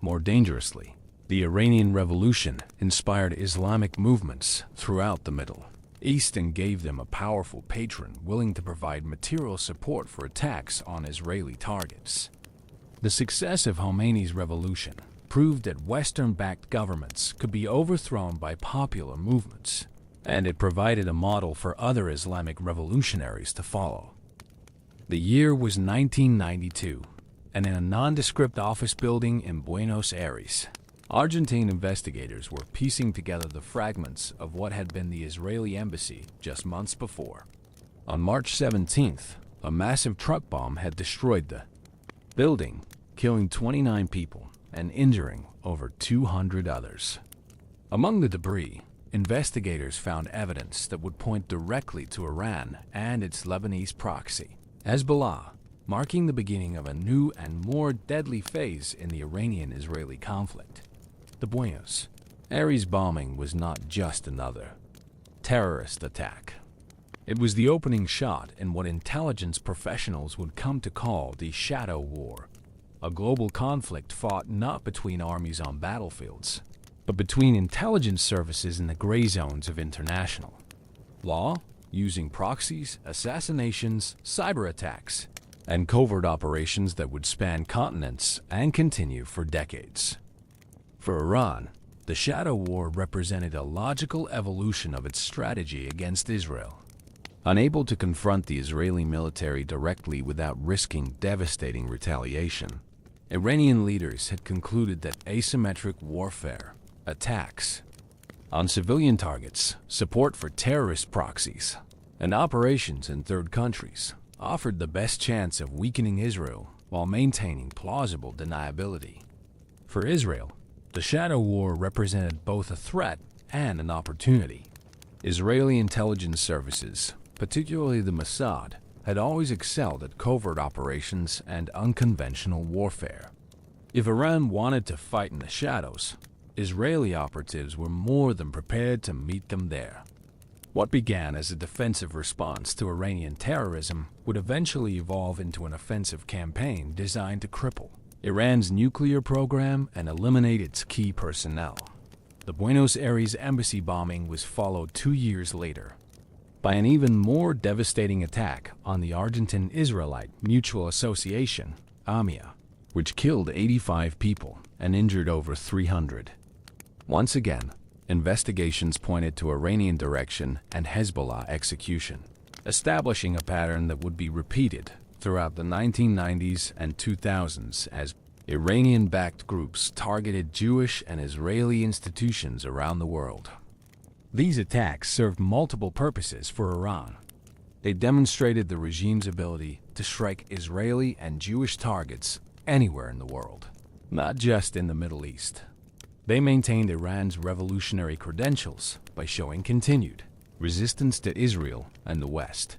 More dangerously, the Iranian Revolution inspired Islamic movements throughout the Middle East and gave them a powerful patron willing to provide material support for attacks on Israeli targets. The success of Khomeini's revolution proved that Western-backed governments could be overthrown by popular movements, and it provided a model for other Islamic revolutionaries to follow. The year was 1992, and in a nondescript office building in Buenos Aires, Argentine investigators were piecing together the fragments of what had been the Israeli embassy just months before. On March 17th, a massive truck bomb had destroyed the building, killing 29 people and injuring over 200 others. Among the debris, investigators found evidence that would point directly to Iran and its Lebanese proxy, Hezbollah, marking the beginning of a new and more deadly phase in the Iranian-Israeli conflict. The Buenos Aires bombing was not just another terrorist attack. It was the opening shot in what intelligence professionals would come to call the Shadow War, a global conflict fought not between armies on battlefields, but between intelligence services in the gray zones of international law, using proxies, assassinations, cyber attacks, and covert operations that would span continents and continue for decades. For Iran, the Shadow War represented a logical evolution of its strategy against Israel. Unable to confront the Israeli military directly without risking devastating retaliation, Iranian leaders had concluded that asymmetric warfare, attacks on civilian targets, support for terrorist proxies, and operations in third countries offered the best chance of weakening Israel while maintaining plausible deniability. For Israel, the Shadow War represented both a threat and an opportunity. Israeli intelligence services, particularly the Mossad, had always excelled at covert operations and unconventional warfare. If Iran wanted to fight in the shadows, Israeli operatives were more than prepared to meet them there. What began as a defensive response to Iranian terrorism would eventually evolve into an offensive campaign designed to cripple Iran's nuclear program and eliminate its key personnel. The Buenos Aires embassy bombing was followed 2 years later by an even more devastating attack on the Argentine Israelite Mutual Association, AMIA, which killed 85 people and injured over 300. Once again, investigations pointed to Iranian direction and Hezbollah execution, establishing a pattern that would be repeated throughout the 1990s and 2000s as Iranian-backed groups targeted Jewish and Israeli institutions around the world. These attacks served multiple purposes for Iran. They demonstrated the regime's ability to strike Israeli and Jewish targets anywhere in the world, not just in the Middle East. They maintained Iran's revolutionary credentials by showing continued resistance to Israel and the West.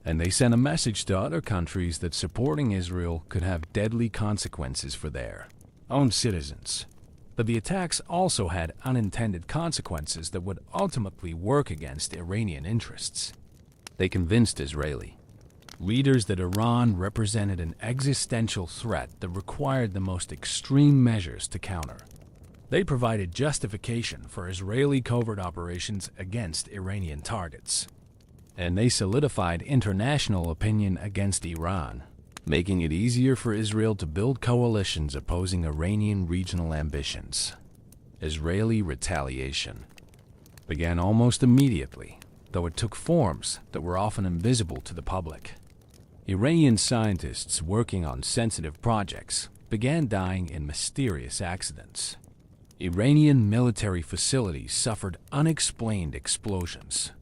And they sent a message to other countries that supporting Israel could have deadly consequences for their own citizens. But the attacks also had unintended consequences that would ultimately work against Iranian interests. They convinced Israeli leaders that Iran represented an existential threat that required the most extreme measures to counter. They provided justification for Israeli covert operations against Iranian targets. And they solidified international opinion against Iran, making it easier for Israel to build coalitions opposing Iranian regional ambitions. Israeli retaliation. began almost immediately, though it took forms that were often invisible to the public. Iranian scientists working on sensitive projects began dying in mysterious accidents. Iranian military facilities suffered unexplained explosions.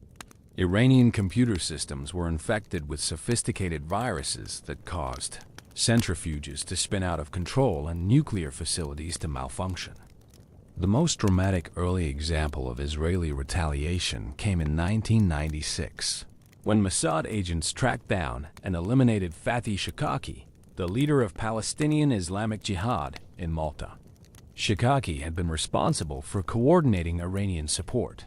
Iranian computer systems were infected with sophisticated viruses that caused centrifuges to spin out of control and nuclear facilities to malfunction. The most dramatic early example of Israeli retaliation came in 1996, when Mossad agents tracked down and eliminated Fatih Shikaki, the leader of Palestinian Islamic Jihad, in Malta. Shikaki had been responsible for coordinating Iranian support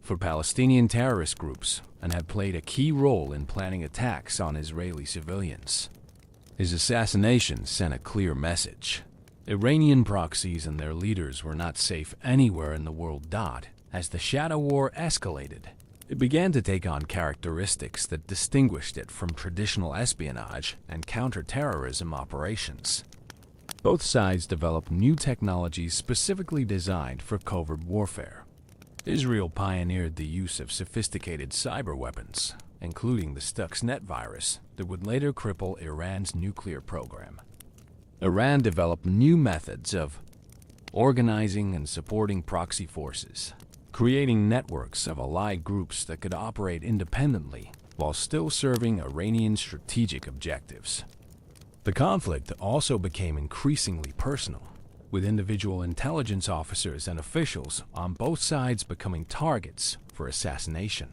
for Palestinian terrorist groups and had played a key role in planning attacks on Israeli civilians. His assassination sent a clear message. Iranian proxies and their leaders were not safe anywhere in the world. As the shadow war escalated, it began to take on characteristics that distinguished it from traditional espionage and counterterrorism operations. Both sides developed new technologies specifically designed for covert warfare. Israel pioneered the use of sophisticated cyber weapons, including the Stuxnet virus that would later cripple Iran's nuclear program. Iran developed new methods of organizing and supporting proxy forces, creating networks of allied groups that could operate independently while still serving Iranian strategic objectives. The conflict also became increasingly personal, with individual intelligence officers and officials on both sides becoming targets for assassination.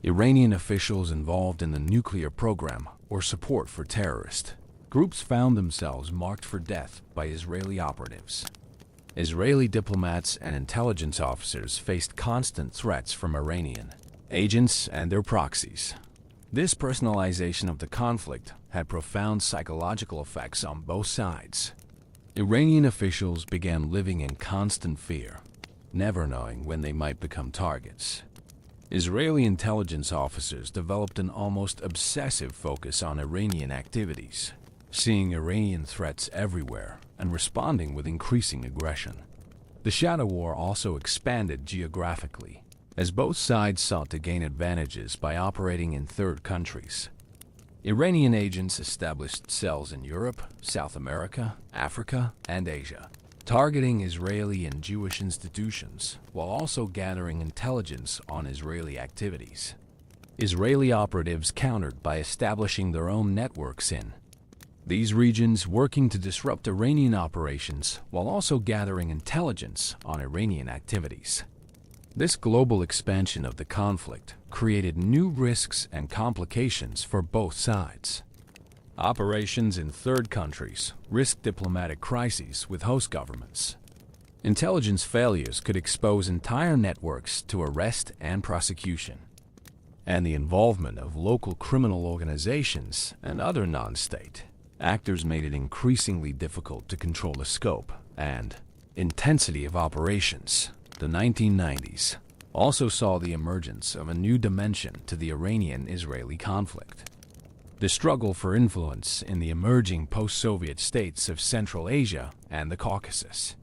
Iranian officials involved in the nuclear program or support for terrorist groups found themselves marked for death by Israeli operatives. Israeli diplomats and intelligence officers faced constant threats from Iranian agents and their proxies. This personalization of the conflict had profound psychological effects on both sides. Iranian officials began living in constant fear, never knowing when they might become targets. Israeli intelligence officers developed an almost obsessive focus on Iranian activities, seeing Iranian threats everywhere and responding with increasing aggression. The shadow war also expanded geographically, as both sides sought to gain advantages by operating in third countries. Iranian agents established cells in Europe, South America, Africa, and Asia, targeting Israeli and Jewish institutions while also gathering intelligence on Israeli activities. Israeli operatives countered by establishing their own networks in these regions, working to disrupt Iranian operations while also gathering intelligence on Iranian activities. This global expansion of the conflict created new risks and complications for both sides. Operations in third countries risked diplomatic crises with host governments. Intelligence failures could expose entire networks to arrest and prosecution. And the involvement of local criminal organizations and other non-state actors made it increasingly difficult to control the scope and intensity of operations. The 1990s also saw the emergence of a new dimension to the Iranian-Israeli conflict. The struggle for influence in the emerging post-Soviet states of Central Asia and the Caucasus.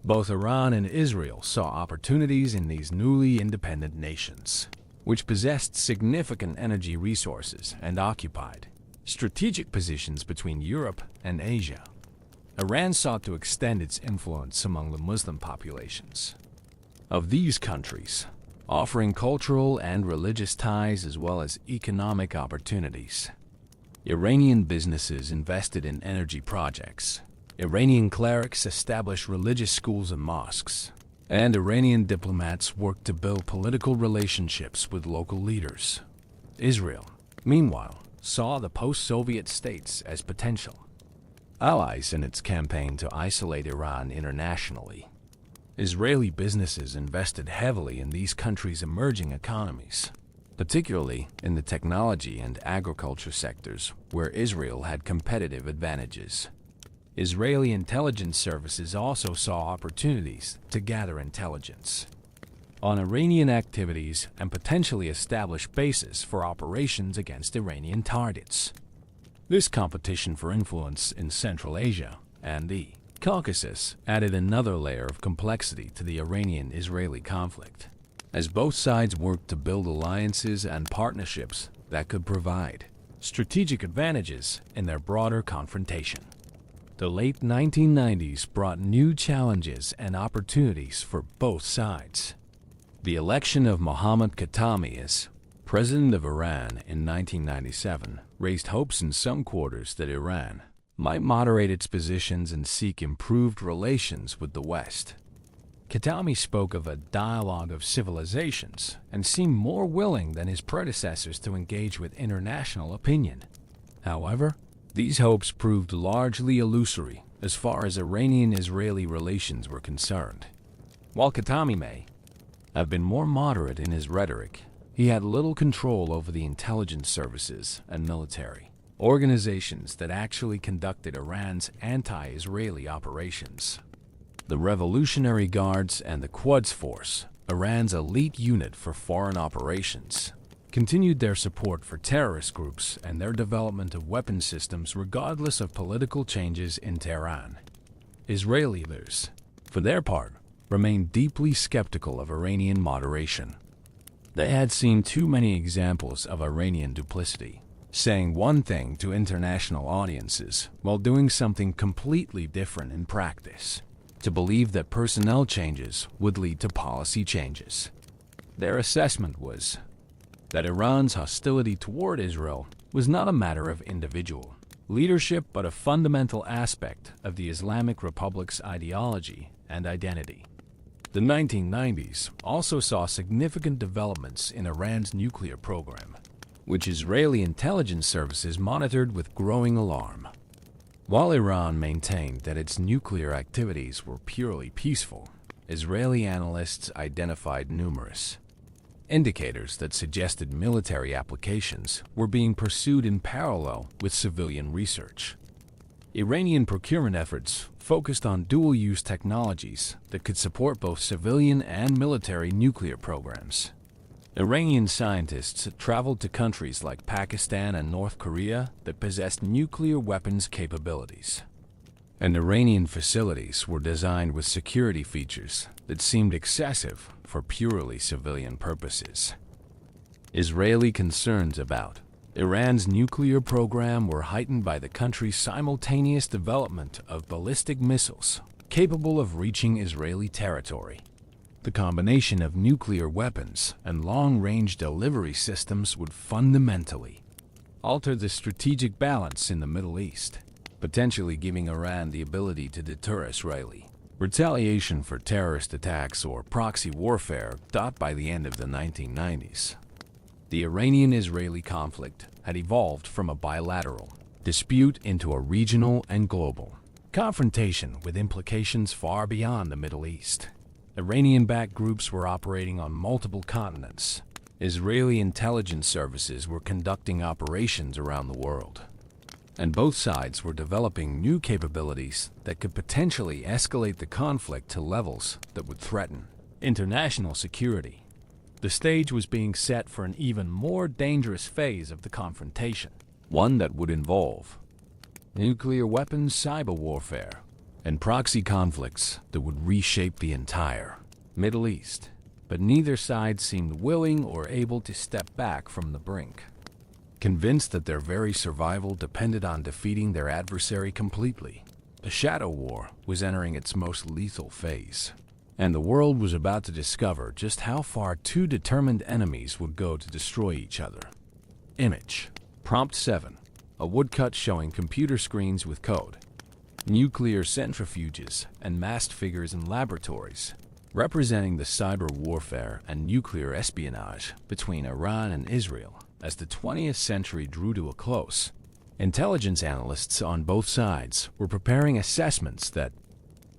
Both Iran and Israel saw opportunities in these newly independent nations, which possessed significant energy resources and occupied strategic positions between Europe and Asia. Iran sought to extend its influence among the Muslim populations of these countries, offering cultural and religious ties as well as economic opportunities. Iranian businesses invested in energy projects. Iranian clerics established religious schools and mosques, and Iranian diplomats worked to build political relationships with local leaders. Israel, meanwhile, saw the post-Soviet states as potential allies in its campaign to isolate Iran internationally. Israeli businesses invested heavily in these countries' emerging economies, particularly in the technology and agriculture sectors where Israel had competitive advantages. Israeli intelligence services also saw opportunities to gather intelligence on Iranian activities and potentially establish bases for operations against Iranian targets. This competition for influence in Central Asia and the Caucasus added another layer of complexity to the Iranian-Israeli conflict. as both sides worked to build alliances and partnerships that could provide strategic advantages in their broader confrontation. The late 1990s brought new challenges and opportunities for both sides. The election of Mohammad Khatami as president of Iran in 1997 raised hopes in some quarters that Iran might moderate its positions and seek improved relations with the West. Khatami spoke of a dialogue of civilizations and seemed more willing than his predecessors to engage with international opinion. However, these hopes proved largely illusory as far as Iranian-Israeli relations were concerned. While Khatami may have been more moderate in his rhetoric, he had little control over the intelligence services and military organizations that actually conducted Iran's anti-Israeli operations. The Revolutionary Guards and the Quds Force, Iran's elite unit for foreign operations, continued their support for terrorist groups and their development of weapon systems regardless of political changes in Tehran. Israeli leaders, for their part, remained deeply skeptical of Iranian moderation. They had seen too many examples of Iranian duplicity, saying one thing to international audiences while doing something completely different in practice, to believe that personnel changes would lead to policy changes. Their assessment was that Iran's hostility toward Israel was not a matter of individual leadership but a fundamental aspect of the Islamic Republic's ideology and identity. The 1990s also saw significant developments in Iran's nuclear program, which Israeli intelligence services monitored with growing alarm. While Iran maintained that its nuclear activities were purely peaceful, Israeli analysts identified numerous indicators that suggested military applications were being pursued in parallel with civilian research. Iranian procurement efforts focused on dual-use technologies that could support both civilian and military nuclear programs. Iranian scientists traveled to countries like Pakistan and North Korea that possessed nuclear weapons capabilities. And Iranian facilities were designed with security features that seemed excessive for purely civilian purposes. Israeli concerns about Iran's nuclear program were heightened by the country's simultaneous development of ballistic missiles capable of reaching Israeli territory. The combination of nuclear weapons and long-range delivery systems would fundamentally alter the strategic balance in the Middle East, potentially giving Iran the ability to deter Israeli retaliation for terrorist attacks or proxy warfare. By the end of the 1990s, the Iranian-Israeli conflict had evolved from a bilateral dispute into a regional and global confrontation with implications far beyond the Middle East. Iranian-backed groups were operating on multiple continents. Israeli intelligence services were conducting operations around the world. And both sides were developing new capabilities that could potentially escalate the conflict to levels that would threaten international security. The stage was being set for an even more dangerous phase of the confrontation, one that would involve nuclear weapons, cyber warfare, and proxy conflicts that would reshape the entire Middle East. But neither side seemed willing or able to step back from the brink. Convinced that their very survival depended on defeating their adversary completely, the shadow war was entering its most lethal phase. And the world was about to discover just how far two determined enemies would go to destroy each other. Image. Prompt 7. A woodcut showing computer screens with code, nuclear centrifuges, and masked figures in laboratories, representing the cyber warfare and nuclear espionage between Iran and Israel as the 20th century drew to a close. Intelligence analysts on both sides were preparing assessments that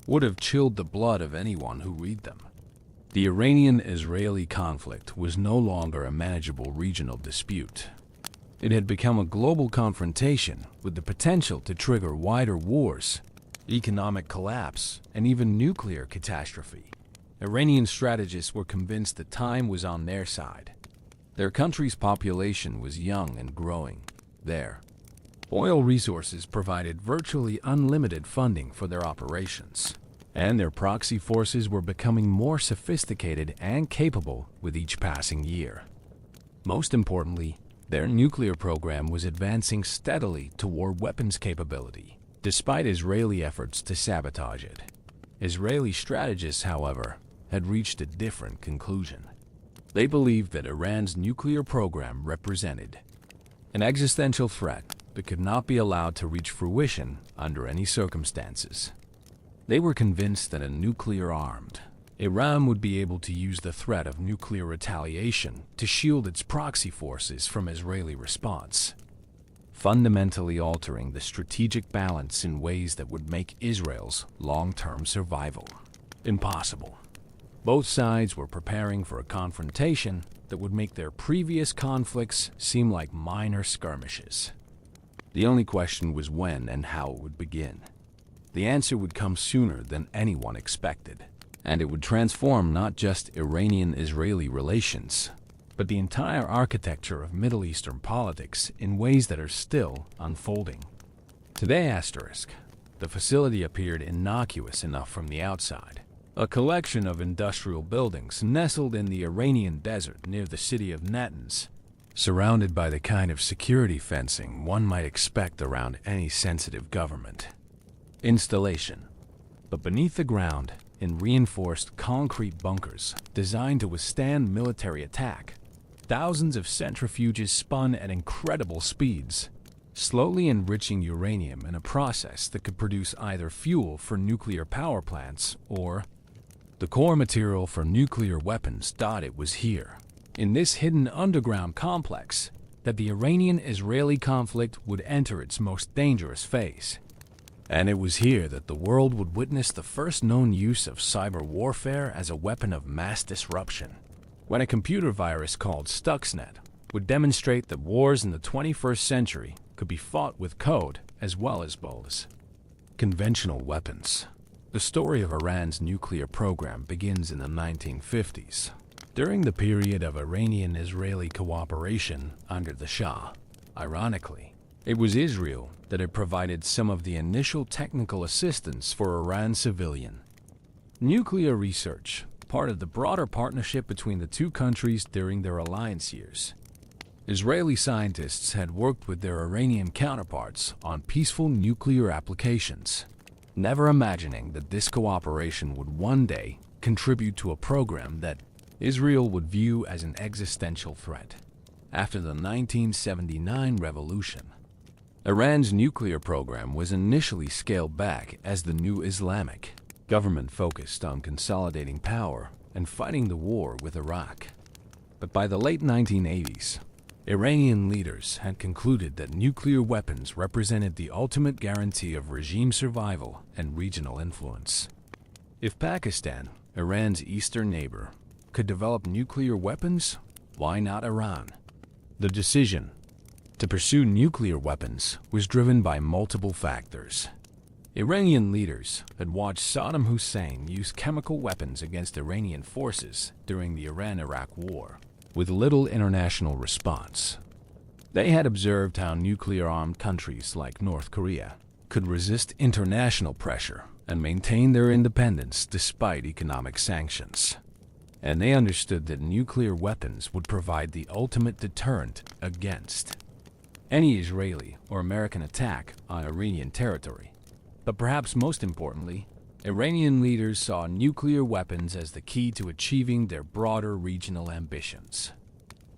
would have chilled the blood of anyone who read them. The Iranian-Israeli conflict was no longer a manageable regional dispute. It had become a global confrontation with the potential to trigger wider wars, economic collapse, and even nuclear catastrophe. Iranian strategists were convinced that time was on their side. Their country's population was young and growing. Their oil resources provided virtually unlimited funding for their operations. and their proxy forces were becoming more sophisticated and capable with each passing year. Most importantly, their nuclear program was advancing steadily toward weapons capability, despite Israeli efforts to sabotage it. Israeli strategists, however, had reached a different conclusion. They believed that Iran's nuclear program represented an existential threat that could not be allowed to reach fruition under any circumstances. They were convinced that a nuclear-armed Iran would be able to use the threat of nuclear retaliation to shield its proxy forces from Israeli response, fundamentally altering the strategic balance in ways that would make Israel's long-term survival impossible. Both sides were preparing for a confrontation that would make their previous conflicts seem like minor skirmishes. The only question was when and how it would begin. The answer would come sooner than anyone expected, and it would transform not just Iranian-Israeli relations, but the entire architecture of Middle Eastern politics in ways that are still unfolding. Today, the facility appeared innocuous enough from the outside. A collection of industrial buildings nestled in the Iranian desert near the city of Natanz, surrounded by the kind of security fencing one might expect around any sensitive government installation. But beneath the ground, in reinforced concrete bunkers designed to withstand military attack, thousands of centrifuges spun at incredible speeds, slowly enriching uranium in a process that could produce either fuel for nuclear power plants or the core material for nuclear weapons. It was here, in this hidden underground complex, that the Iranian-Israeli conflict would enter its most dangerous phase. And it was here that the world would witness the first known use of cyber warfare as a weapon of mass disruption, when a computer virus called Stuxnet would demonstrate that wars in the 21st century could be fought with code as well as bullets. Conventional weapons. The story of Iran's nuclear program begins in the 1950s, during the period of Iranian-Israeli cooperation under the Shah. Ironically, it was Israel that had provided some of the initial technical assistance for Iran's civilian nuclear research, part of the broader partnership between the two countries during their alliance years. Israeli scientists had worked with their Iranian counterparts on peaceful nuclear applications, never imagining that this cooperation would one day contribute to a program that Israel would view as an existential threat. After the 1979 revolution, Iran's nuclear program was initially scaled back as the new Islamic government focused on consolidating power and fighting the war with Iraq. But by the late 1980s, Iranian leaders had concluded that nuclear weapons represented the ultimate guarantee of regime survival and regional influence. If Pakistan, Iran's eastern neighbor, could develop nuclear weapons, why not Iran? The decision to pursue nuclear weapons was driven by multiple factors. Iranian leaders had watched Saddam Hussein use chemical weapons against Iranian forces during the Iran-Iraq War, with little international response. They had observed how nuclear-armed countries like North Korea could resist international pressure and maintain their independence despite economic sanctions. And they understood that nuclear weapons would provide the ultimate deterrent against any Israeli or American attack on Iranian territory. But perhaps most importantly, Iranian leaders saw nuclear weapons as the key to achieving their broader regional ambitions.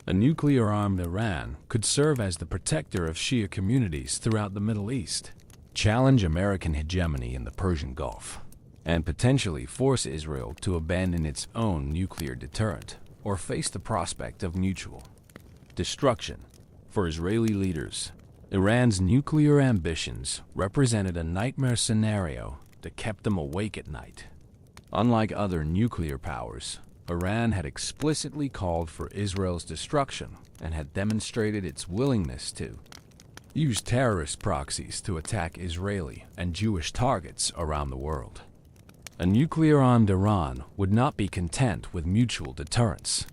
A nuclear-armed Iran could serve as the protector of Shia communities throughout the Middle East, challenge American hegemony in the Persian Gulf, and potentially force Israel to abandon its own nuclear deterrent or face the prospect of mutual destruction. For Israeli leaders, Iran's nuclear ambitions represented a nightmare scenario that kept them awake at night. Unlike other nuclear powers, Iran had explicitly called for Israel's destruction and had demonstrated its willingness to use terrorist proxies to attack Israeli and Jewish targets around the world. A nuclear-armed Iran would not be content with mutual deterrence.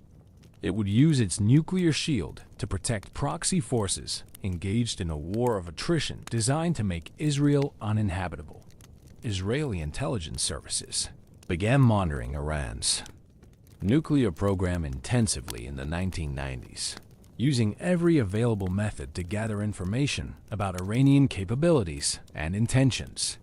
It would use its nuclear shield to protect proxy forces engaged in a war of attrition designed to make Israel uninhabitable. Israeli intelligence services began monitoring Iran's nuclear program intensively in the 1990s, using every available method to gather information about Iranian capabilities and intentions.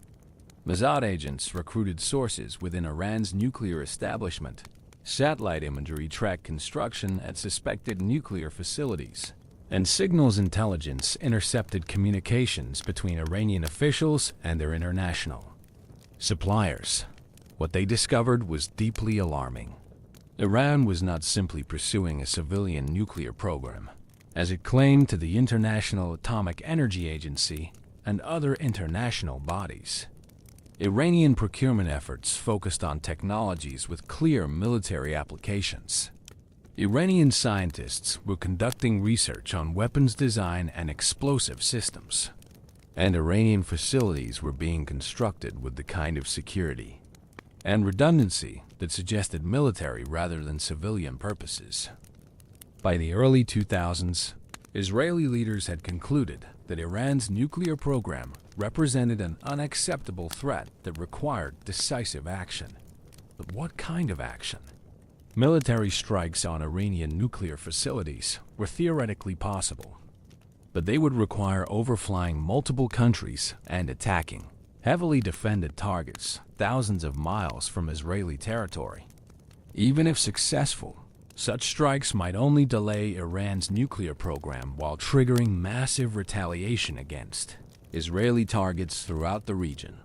Mossad agents recruited sources within Iran's nuclear establishment. Satellite imagery tracked construction at suspected nuclear facilities, and signals intelligence intercepted communications between Iranian officials and their international suppliers. What they discovered was deeply alarming. Iran was not simply pursuing a civilian nuclear program, as it claimed to the International Atomic Energy Agency and other international bodies. Iranian procurement efforts focused on technologies with clear military applications. Iranian scientists were conducting research on weapons design and explosive systems, and Iranian facilities were being constructed with the kind of security and redundancy that suggested military rather than civilian purposes. By the early 2000s, Israeli leaders had concluded that Iran's nuclear program represented an unacceptable threat that required decisive action. But what kind of action? Military strikes on Iranian nuclear facilities were theoretically possible, but they would require overflying multiple countries and attacking heavily defended targets thousands of miles from Israeli territory. Even if successful, such strikes might only delay Iran's nuclear program while triggering massive retaliation against Israeli targets throughout the region.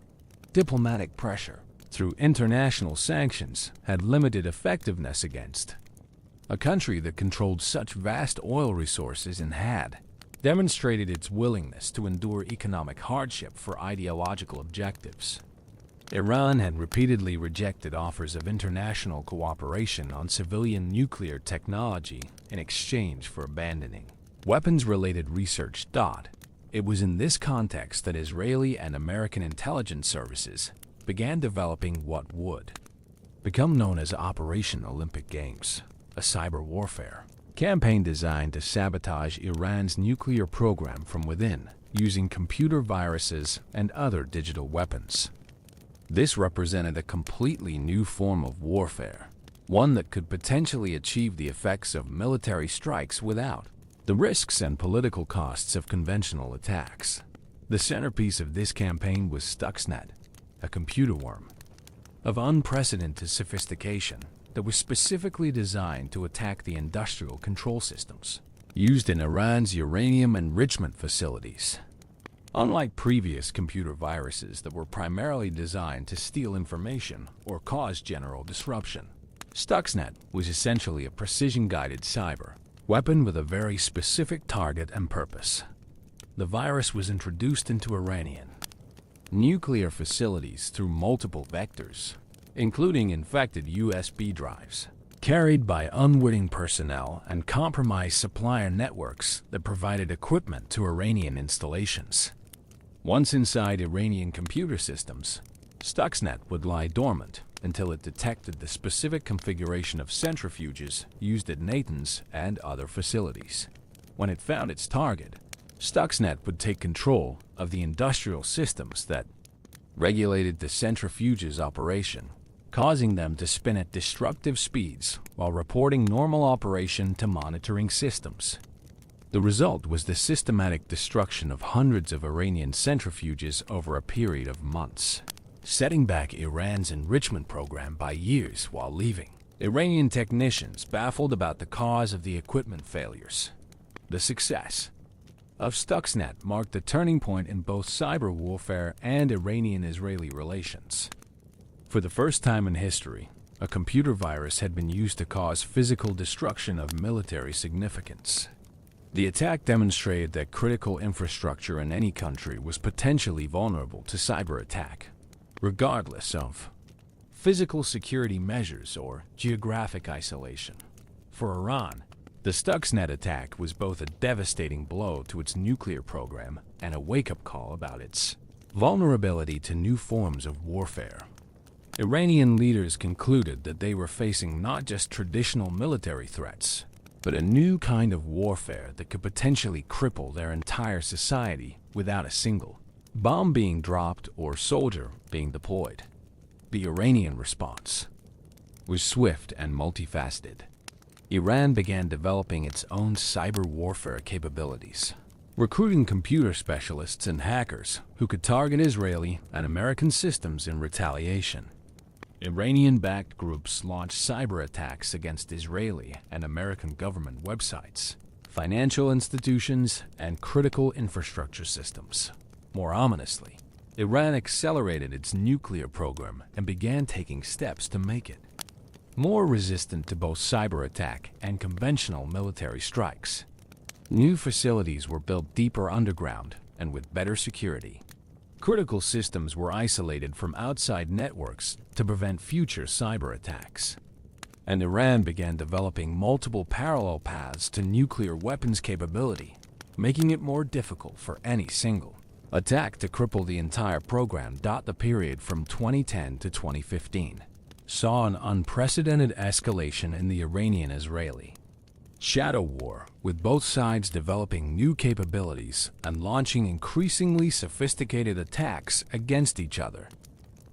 Diplomatic pressure through international sanctions had limited effectiveness against a country that controlled such vast oil resources and had demonstrated its willingness to endure economic hardship for ideological objectives. Iran had repeatedly rejected offers of international cooperation on civilian nuclear technology in exchange for abandoning weapons-related research. It was in this context that Israeli and American intelligence services began developing what would become known as Operation Olympic Games, a cyber warfare campaign designed to sabotage Iran's nuclear program from within using computer viruses and other digital weapons. This represented a completely new form of warfare, one that could potentially achieve the effects of military strikes without the risks and political costs of conventional attacks. The centerpiece of this campaign was Stuxnet, a computer worm of unprecedented sophistication that was specifically designed to attack the industrial control systems used in Iran's uranium enrichment facilities. Unlike previous computer viruses that were primarily designed to steal information or cause general disruption, Stuxnet was essentially a precision-guided cyber weapon with a very specific target and purpose. The virus was introduced into Iranian nuclear facilities through multiple vectors, including infected USB drives, carried by unwitting personnel and compromised supplier networks that provided equipment to Iranian installations. Once inside Iranian computer systems, Stuxnet would lie dormant until it detected the specific configuration of centrifuges used at Natanz and other facilities. When it found its target, Stuxnet would take control of the industrial systems that regulated the centrifuges' operation, causing them to spin at destructive speeds while reporting normal operation to monitoring systems. The result was the systematic destruction of hundreds of Iranian centrifuges over a period of months, setting back Iran's enrichment program by years while leaving Iranian technicians baffled about the cause of the equipment failures. The success of Stuxnet marked a turning point in both cyber warfare and Iranian-Israeli relations. For the first time in history, a computer virus had been used to cause physical destruction of military significance. The attack demonstrated that critical infrastructure in any country was potentially vulnerable to cyber attack, regardless of physical security measures or geographic isolation. For Iran, the Stuxnet attack was both a devastating blow to its nuclear program and a wake-up call about its vulnerability to new forms of warfare. Iranian leaders concluded that they were facing not just traditional military threats, but a new kind of warfare that could potentially cripple their entire society without a single bomb being dropped or soldier being deployed. The Iranian response was swift and multifaceted. Iran began developing its own cyber warfare capabilities, recruiting computer specialists and hackers who could target Israeli and American systems in retaliation. Iranian-backed groups launched cyber attacks against Israeli and American government websites, financial institutions, and critical infrastructure systems. More ominously, Iran accelerated its nuclear program and began taking steps to make it more resistant to both cyber attack and conventional military strikes. New facilities were built deeper underground and with better security. Critical systems were isolated from outside networks to prevent future cyber attacks. And Iran began developing multiple parallel paths to nuclear weapons capability, making it more difficult for any single attack to cripple the entire program. The period from 2010 to 2015 saw an unprecedented escalation in the Iranian-Israeli shadow war, with both sides developing new capabilities and launching increasingly sophisticated attacks against each other.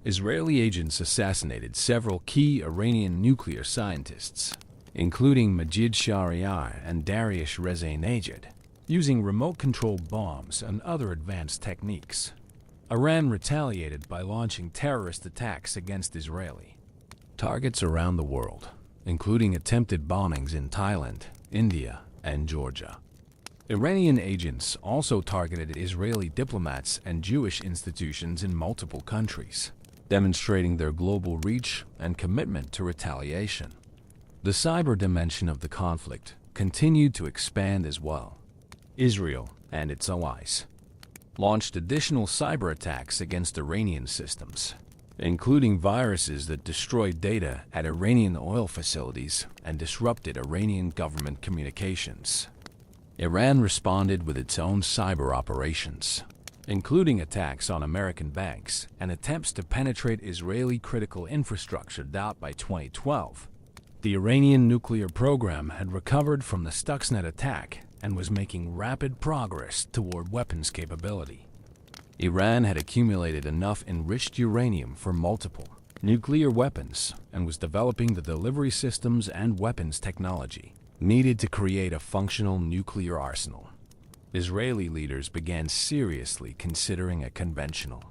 Israeli agents assassinated several key Iranian nuclear scientists, including Majid Shahriar and Dariush Reza-Najed, using remote-controlled bombs and other advanced techniques. Iran retaliated by launching terrorist attacks against Israeli targets around the world, including attempted bombings in Thailand, India, and Georgia. Iranian agents also targeted Israeli diplomats and Jewish institutions in multiple countries, demonstrating their global reach and commitment to retaliation. The cyber dimension of the conflict continued to expand as well. Israel and its allies launched additional cyber attacks against Iranian systems, including viruses that destroyed data at Iranian oil facilities and disrupted Iranian government communications. Iran responded with its own cyber operations, including attacks on American banks and attempts to penetrate Israeli critical infrastructure. By 2012, the Iranian nuclear program had recovered from the Stuxnet attack and was making rapid progress toward weapons capability. Iran had accumulated enough enriched uranium for multiple nuclear weapons and was developing the delivery systems and weapons technology needed to create a functional nuclear arsenal. Israeli leaders began seriously considering a conventional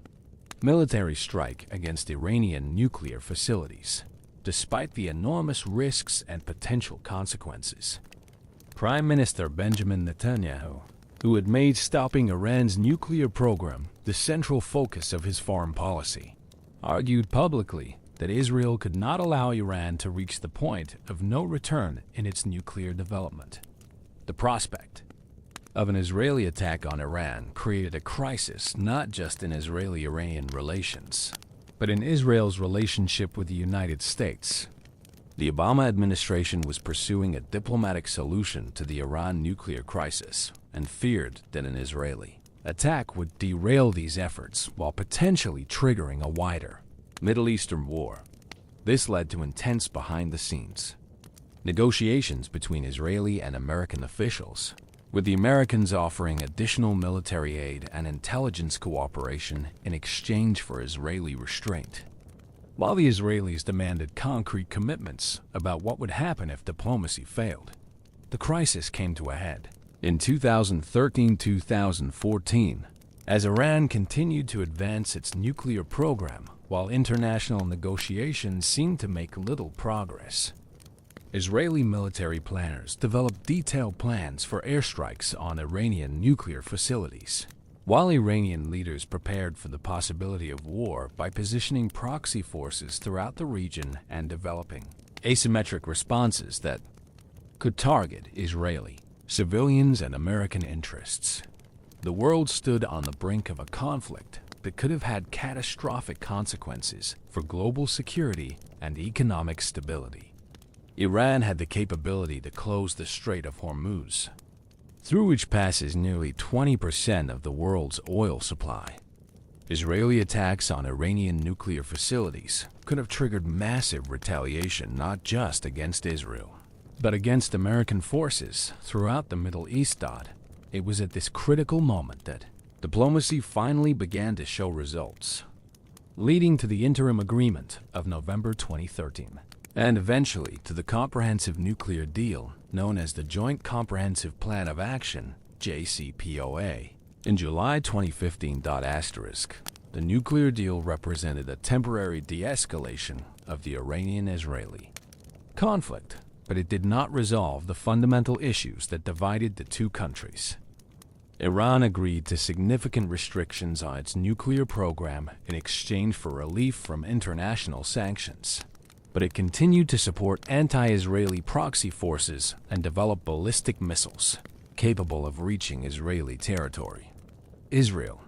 military strike against Iranian nuclear facilities, despite the enormous risks and potential consequences. Prime Minister Benjamin Netanyahu, who had made stopping Iran's nuclear program the central focus of his foreign policy, argued publicly that Israel could not allow Iran to reach the point of no return in its nuclear development. The prospect of an Israeli attack on Iran created a crisis not just in Israeli-Iranian relations, but in Israel's relationship with the United States. The Obama administration was pursuing a diplomatic solution to the Iran nuclear crisis and feared that an Israeli attack would derail these efforts while potentially triggering a wider Middle Eastern war. This led to intense behind-the-scenes negotiations between Israeli and American officials, with the Americans offering additional military aid and intelligence cooperation in exchange for Israeli restraint, while the Israelis demanded concrete commitments about what would happen if diplomacy failed. The crisis came to a head in 2013-2014, as Iran continued to advance its nuclear program while international negotiations seemed to make little progress. Israeli military planners developed detailed plans for airstrikes on Iranian nuclear facilities, while Iranian leaders prepared for the possibility of war by positioning proxy forces throughout the region and developing asymmetric responses that could target Israeli civilians and American interests. The world stood on the brink of a conflict that could have had catastrophic consequences for global security and economic stability. Iran had the capability to close the Strait of Hormuz, through which passes nearly 20% of the world's oil supply. Israeli attacks on Iranian nuclear facilities could have triggered massive retaliation not just against Israel, but against American forces throughout the Middle East. It was at this critical moment that diplomacy finally began to show results, leading to the interim agreement of November 2013, and eventually to the comprehensive nuclear deal known as the Joint Comprehensive Plan of Action, JCPOA. In July 2015. The nuclear deal represented a temporary de-escalation of the Iranian-Israeli conflict, but it did not resolve the fundamental issues that divided the two countries. Iran agreed to significant restrictions on its nuclear program in exchange for relief from international sanctions, but it continued to support anti-Israeli proxy forces and develop ballistic missiles capable of reaching Israeli territory. Israel,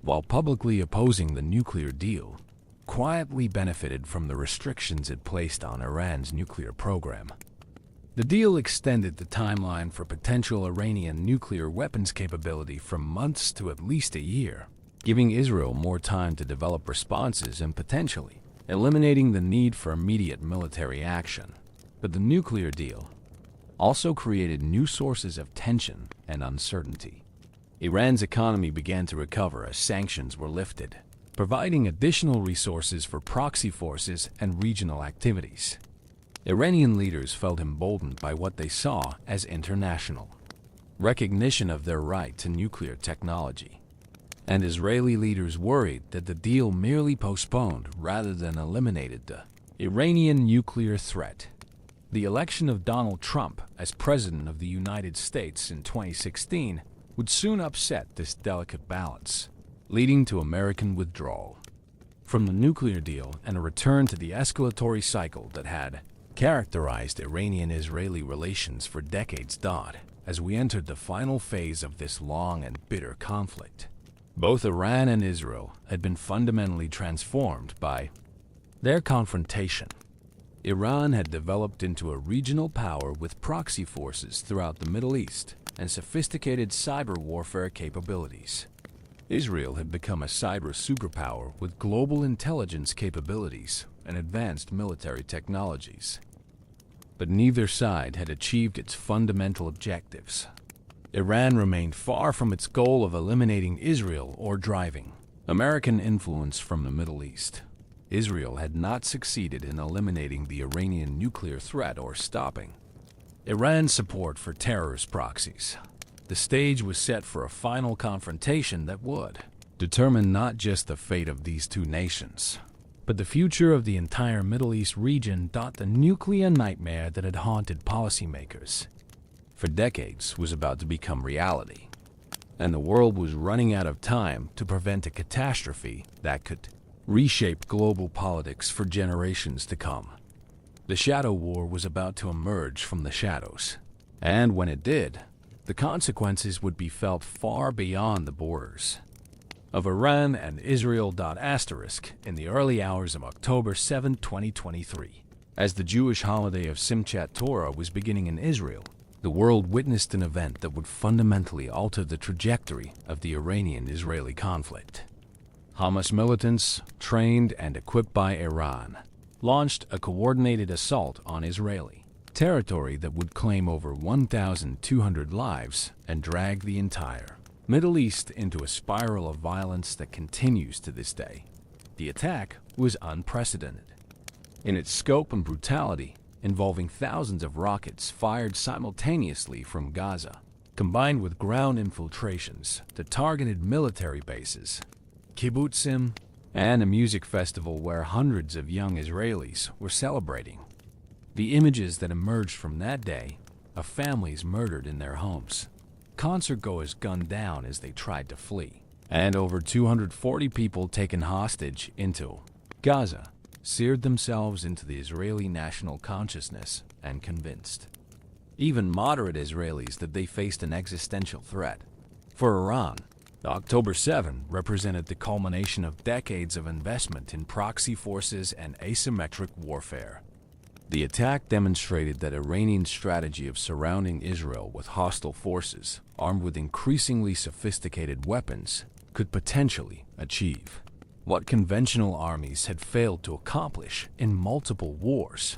while publicly opposing the nuclear deal, quietly benefited from the restrictions it placed on Iran's nuclear program. The deal extended the timeline for potential Iranian nuclear weapons capability from months to at least a year, giving Israel more time to develop responses and potentially eliminating the need for immediate military action. But the nuclear deal also created new sources of tension and uncertainty. Iran's economy began to recover as sanctions were lifted, providing additional resources for proxy forces and regional activities. Iranian leaders felt emboldened by what they saw as international recognition of their right to nuclear technology, and Israeli leaders worried that the deal merely postponed rather than eliminated the Iranian nuclear threat. The election of Donald Trump as President of the United States in 2016 would soon upset this delicate balance, leading to American withdrawal from the nuclear deal and a return to the escalatory cycle that had characterized Iranian-Israeli relations for decades. As we entered the final phase of this long and bitter conflict, both Iran and Israel had been fundamentally transformed by their confrontation. Iran had developed into a regional power with proxy forces throughout the Middle East and sophisticated cyber warfare capabilities. Israel had become a cyber superpower with global intelligence capabilities and advanced military technologies. But neither side had achieved its fundamental objectives. Iran remained far from its goal of eliminating Israel or driving American influence from the Middle East. Israel had not succeeded in eliminating the Iranian nuclear threat or stopping Iran's support for terrorist proxies. The stage was set for a final confrontation that would determine not just the fate of these two nations, but the future of the entire Middle East region. The nuclear nightmare that had haunted policymakers for decades was about to become reality, and the world was running out of time to prevent a catastrophe that could reshape global politics for generations to come. The shadow war was about to emerge from the shadows, and when it did, the consequences would be felt far beyond the borders of Iran and Israel. In the early hours of October 7, 2023, as the Jewish holiday of Simchat Torah was beginning in Israel, the world witnessed an event that would fundamentally alter the trajectory of the Iranian-Israeli conflict. Hamas militants, trained and equipped by Iran, launched a coordinated assault on Israeli territory that would claim over 1,200 lives and drag the entire Middle East into a spiral of violence that continues to this day. The attack was unprecedented in its scope and brutality, involving thousands of rockets fired simultaneously from Gaza, combined with ground infiltrations that targeted military bases, kibbutzim, and a music festival where hundreds of young Israelis were celebrating. The images that emerged from that day of families murdered in their homes, concertgoers gunned down as they tried to flee, and over 240 people taken hostage into Gaza, seared themselves into the Israeli national consciousness and convinced even moderate Israelis that they faced an existential threat. For Iran, October 7 represented the culmination of decades of investment in proxy forces and asymmetric warfare. The attack demonstrated that Iranian strategy of surrounding Israel with hostile forces, armed with increasingly sophisticated weapons, could potentially achieve what conventional armies had failed to accomplish in multiple wars.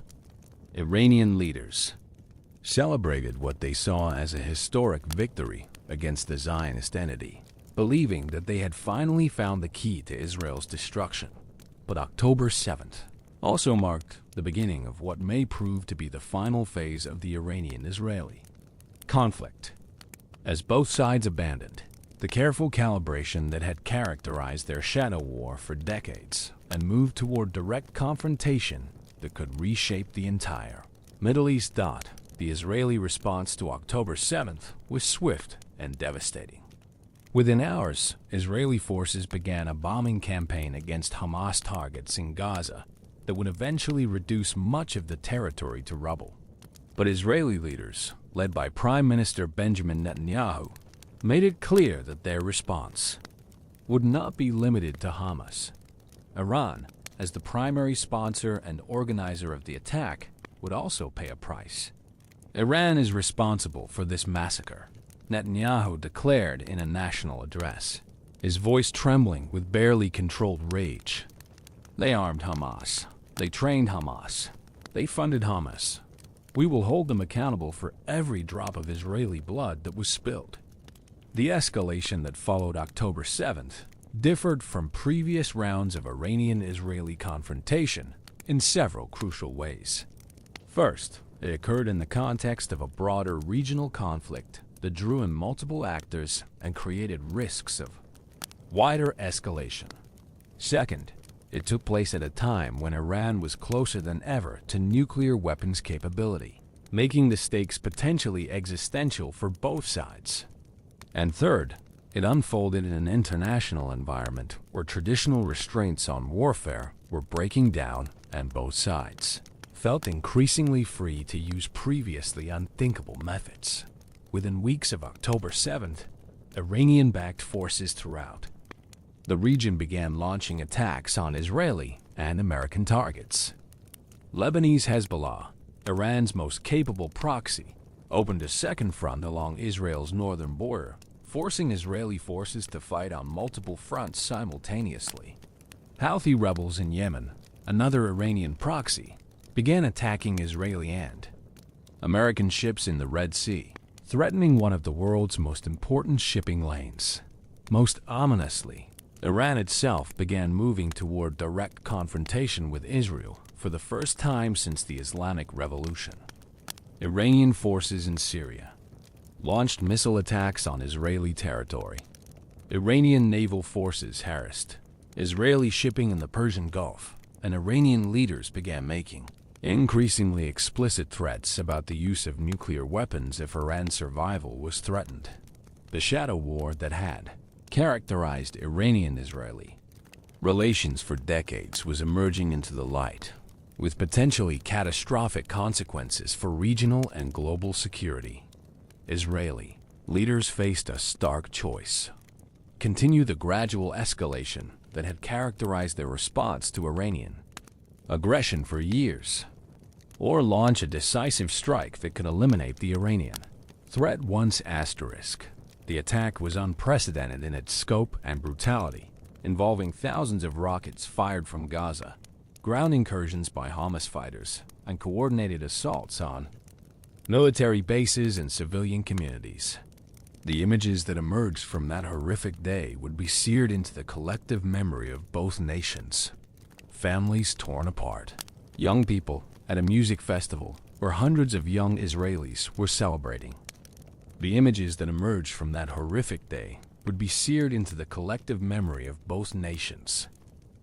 Iranian leaders celebrated what they saw as a historic victory against the Zionist entity, believing that they had finally found the key to Israel's destruction. But October 7th also marked the beginning of what may prove to be the final phase of the Iranian-Israeli conflict. As both sides abandoned the careful calibration that had characterized their shadow war for decades and moved toward direct confrontation that could reshape the entire Middle East. The Israeli response to October 7th was swift and devastating. Within hours, Israeli forces began a bombing campaign against Hamas targets in Gaza that would eventually reduce much of the territory to rubble. But Israeli leaders, led by Prime Minister Benjamin Netanyahu, made it clear that their response would not be limited to Hamas. Iran, as the primary sponsor and organizer of the attack, would also pay a price. Iran is responsible for this massacre, Netanyahu declared in a national address, his voice trembling with barely controlled rage. They armed Hamas. They trained Hamas. They funded Hamas. We will hold them accountable for every drop of Israeli blood that was spilled. The escalation that followed October 7th differed from previous rounds of Iranian-Israeli confrontation in several crucial ways. First, it occurred in the context of a broader regional conflict that drew in multiple actors and created risks of wider escalation. Second, it took place at a time when Iran was closer than ever to nuclear weapons capability, making the stakes potentially existential for both sides. And third, it unfolded in an international environment where traditional restraints on warfare were breaking down and both sides felt increasingly free to use previously unthinkable methods. Within weeks of October 7th, Iranian-backed forces throughout the region began launching attacks on Israeli and American targets. Lebanese Hezbollah, Iran's most capable proxy, opened a second front along Israel's northern border, forcing Israeli forces to fight on multiple fronts simultaneously. Houthi rebels in Yemen, another Iranian proxy, began attacking Israeli and American ships in the Red Sea, threatening one of the world's most important shipping lanes. Most ominously, Iran itself began moving toward direct confrontation with Israel for the first time since the Islamic Revolution. Iranian forces in Syria launched missile attacks on Israeli territory. Iranian naval forces harassed Israeli shipping in the Persian Gulf, and Iranian leaders began making increasingly explicit threats about the use of nuclear weapons if Iran's survival was threatened. The shadow war that had characterized Iranian-Israeli relations for decades was emerging into the light, with potentially catastrophic consequences for regional and global security. Israeli leaders faced a stark choice: continue the gradual escalation that had characterized their response to Iranian aggression for years, or launch a decisive strike that could eliminate the Iranian threat once asterisk. The attack was unprecedented in its scope and brutality, involving thousands of rockets fired from Gaza, ground incursions by Hamas fighters, and coordinated assaults on military bases and civilian communities. The images that emerged from that horrific day would be seared into the collective memory of both nations. Families torn apart. Young people at a music festival where hundreds of young Israelis were celebrating. The images that emerged from that horrific day would be seared into the collective memory of both nations.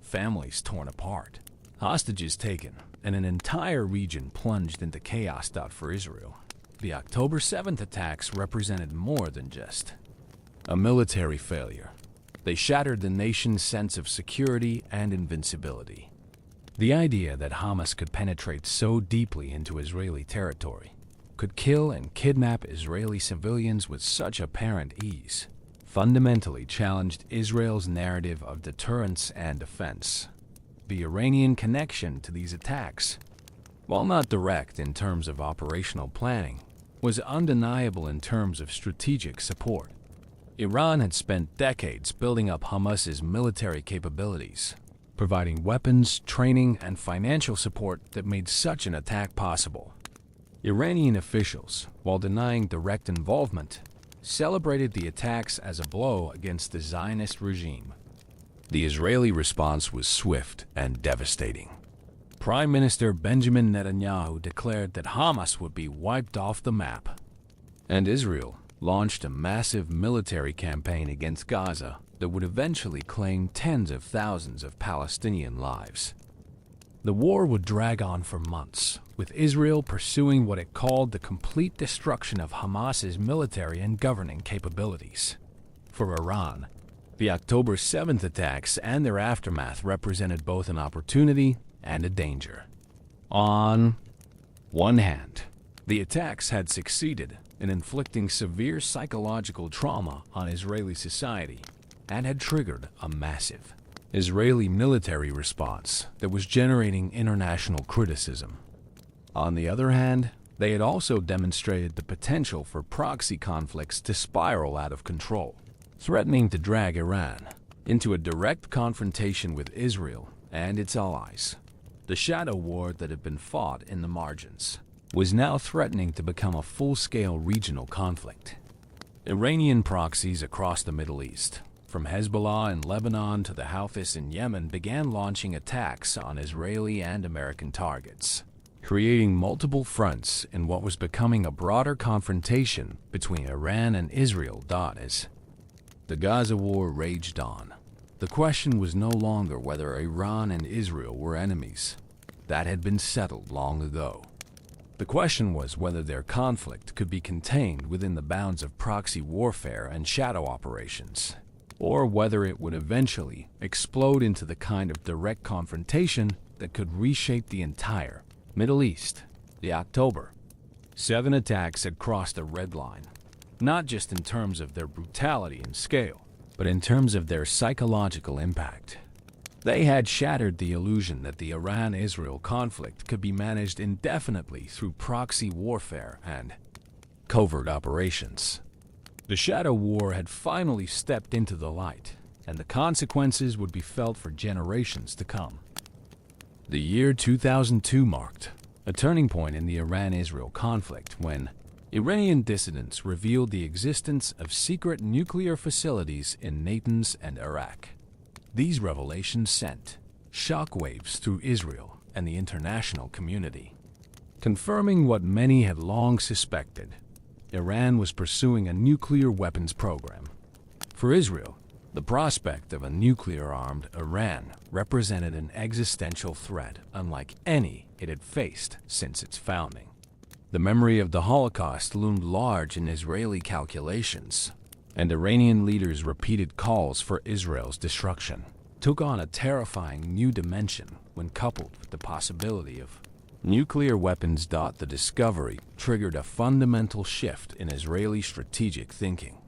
Families torn apart. Hostages taken, and an entire region plunged into chaos. For Israel, the October 7th attacks represented more than just a military failure. They shattered the nation's sense of security and invincibility. The idea that Hamas could penetrate so deeply into Israeli territory, could kill and kidnap Israeli civilians with such apparent ease, fundamentally challenged Israel's narrative of deterrence and defense. The Iranian connection to these attacks, while not direct in terms of operational planning, was undeniable in terms of strategic support. Iran had spent decades building up Hamas's military capabilities, providing weapons, training, and financial support that made such an attack possible. Iranian officials, while denying direct involvement, celebrated the attacks as a blow against the Zionist regime. The Israeli response was swift and devastating. Prime Minister Benjamin Netanyahu declared that Hamas would be wiped off the map, and Israel launched a massive military campaign against Gaza that would eventually claim tens of thousands of Palestinian lives. The war would drag on for months, with Israel pursuing what it called the complete destruction of Hamas's military and governing capabilities. For Iran, the October 7th attacks and their aftermath represented both an opportunity and a danger. On one hand, the attacks had succeeded in inflicting severe psychological trauma on Israeli society and had triggered a massive Israeli military response that was generating international criticism. On the other hand, they had also demonstrated the potential for proxy conflicts to spiral out of control, threatening to drag Iran into a direct confrontation with Israel and its allies. The shadow war that had been fought in the margins was now threatening to become a full-scale regional conflict. Iranian proxies across the Middle East, from Hezbollah in Lebanon to the Houthis in Yemen, began launching attacks on Israeli and American targets, creating multiple fronts in what was becoming a broader confrontation between Iran and Israel. As the Gaza war raged on, the question was no longer whether Iran and Israel were enemies. That had been settled long ago. The question was whether their conflict could be contained within the bounds of proxy warfare and shadow operations, or whether it would eventually explode into the kind of direct confrontation that could reshape the entire Middle East. The October 7 attacks had crossed a red line, not just in terms of their brutality and scale, but in terms of their psychological impact. They had shattered the illusion that the Iran-Israel conflict could be managed indefinitely through proxy warfare and covert operations. The shadow war had finally stepped into the light, and the consequences would be felt for generations to come. The year 2002 marked a turning point in the Iran-Israel conflict when Iranian dissidents revealed the existence of secret nuclear facilities in Natanz and Iraq. These revelations sent shockwaves through Israel and the international community, confirming what many had long suspected. Iran was pursuing a nuclear weapons program. For Israel, the prospect of a nuclear-armed Iran represented an existential threat unlike any it had faced since its founding. The memory of the Holocaust loomed large in Israeli calculations, and Iranian leaders' repeated calls for Israel's destruction took on a terrifying new dimension when coupled with the possibility of nuclear weapons. The discovery triggered a fundamental shift in Israeli strategic thinking.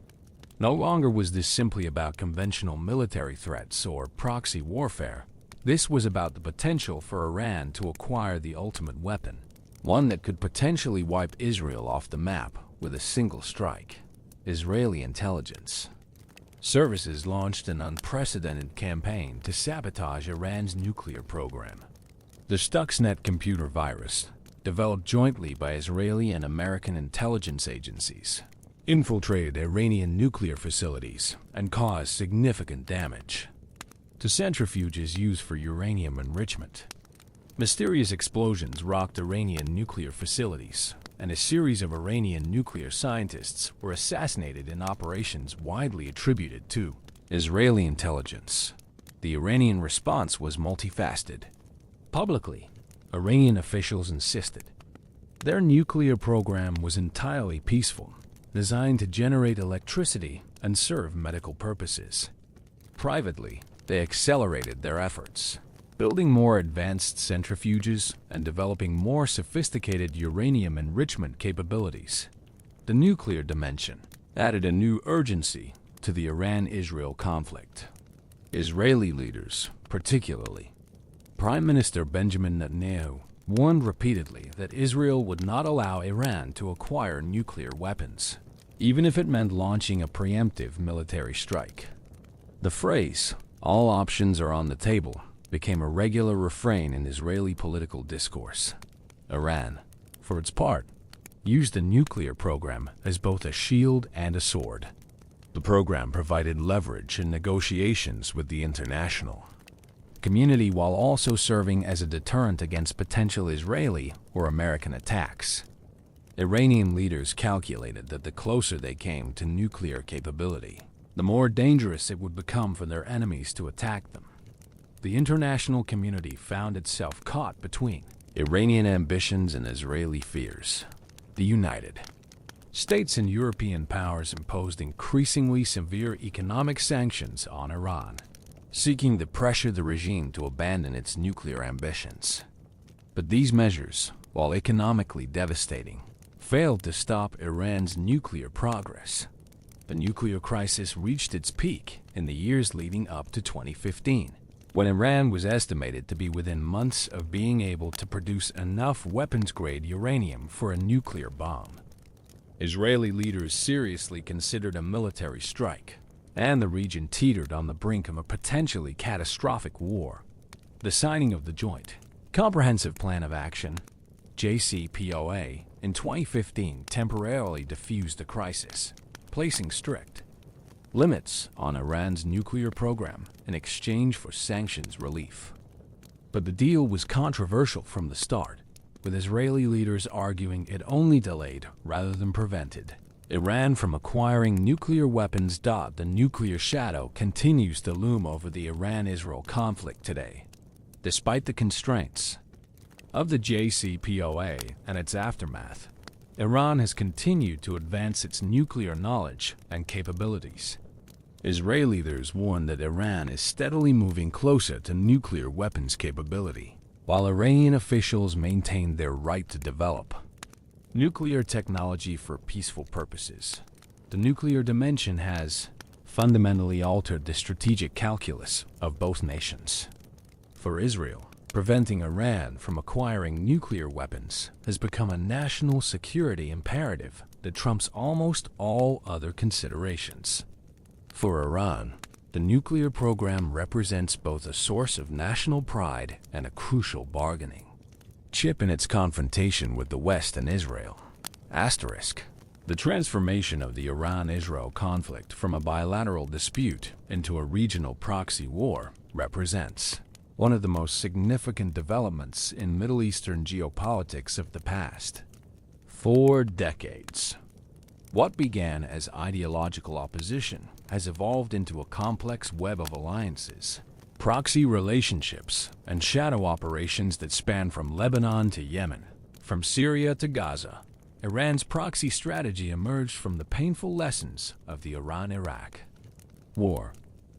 No longer was this simply about conventional military threats or proxy warfare. This was about the potential for Iran to acquire the ultimate weapon, one that could potentially wipe Israel off the map with a single strike. Israeli intelligence services launched an unprecedented campaign to sabotage Iran's nuclear program. The Stuxnet computer virus, developed jointly by Israeli and American intelligence agencies, infiltrated Iranian nuclear facilities and caused significant damage to centrifuges used for uranium enrichment. Mysterious explosions rocked Iranian nuclear facilities, and a series of Iranian nuclear scientists were assassinated in operations widely attributed to Israeli intelligence. The Iranian response was multifaceted. Publicly, Iranian officials insisted their nuclear program was entirely peaceful, designed to generate electricity and serve medical purposes. Privately, they accelerated their efforts, building more advanced centrifuges and developing more sophisticated uranium enrichment capabilities. The nuclear dimension added a new urgency to the Iran-Israel conflict. Israeli leaders, particularly Prime Minister Benjamin Netanyahu, warned repeatedly that Israel would not allow Iran to acquire nuclear weapons, even if it meant launching a preemptive military strike. The phrase, "all options are on the table," became a regular refrain in Israeli political discourse. Iran, for its part, used the nuclear program as both a shield and a sword. The program provided leverage in negotiations with the international community while also serving as a deterrent against potential Israeli or American attacks. Iranian leaders calculated that the closer they came to nuclear capability, the more dangerous it would become for their enemies to attack them. The international community found itself caught between Iranian ambitions and Israeli fears. The United States and European powers imposed increasingly severe economic sanctions on Iran, seeking to pressure the regime to abandon its nuclear ambitions. But these measures, while economically devastating, failed to stop Iran's nuclear progress. The nuclear crisis reached its peak in the years leading up to 2015, when Iran was estimated to be within months of being able to produce enough weapons-grade uranium for a nuclear bomb. Israeli leaders seriously considered a military strike, and the region teetered on the brink of a potentially catastrophic war. The signing of the Joint Comprehensive Plan of Action, JCPOA, in 2015 temporarily diffused the crisis, placing strict limits on Iran's nuclear program in exchange for sanctions relief. But the deal was controversial from the start, with Israeli leaders arguing it only delayed rather than prevented Iran from acquiring nuclear weapons. The nuclear shadow continues to loom over the Iran-Israel conflict today. Despite the constraints of the JCPOA and its aftermath, Iran has continued to advance its nuclear knowledge and capabilities. Israeli leaders warn that Iran is steadily moving closer to nuclear weapons capability, while Iranian officials maintain their right to develop nuclear technology for peaceful purposes. The nuclear dimension has fundamentally altered the strategic calculus of both nations. For Israel, preventing Iran from acquiring nuclear weapons has become a national security imperative that trumps almost all other considerations. For Iran, the nuclear program represents both a source of national pride and a crucial bargaining chip in its confrontation with the West and Israel. The transformation of the Iran-Israel conflict from a bilateral dispute into a regional proxy war represents one of the most significant developments in Middle Eastern geopolitics of the past 4 decades. What began as ideological opposition has evolved into a complex web of alliances, proxy relationships, and shadow operations that span from Lebanon to Yemen, from Syria to Gaza. Iran's proxy strategy emerged from the painful lessons of the Iran-Iraq War.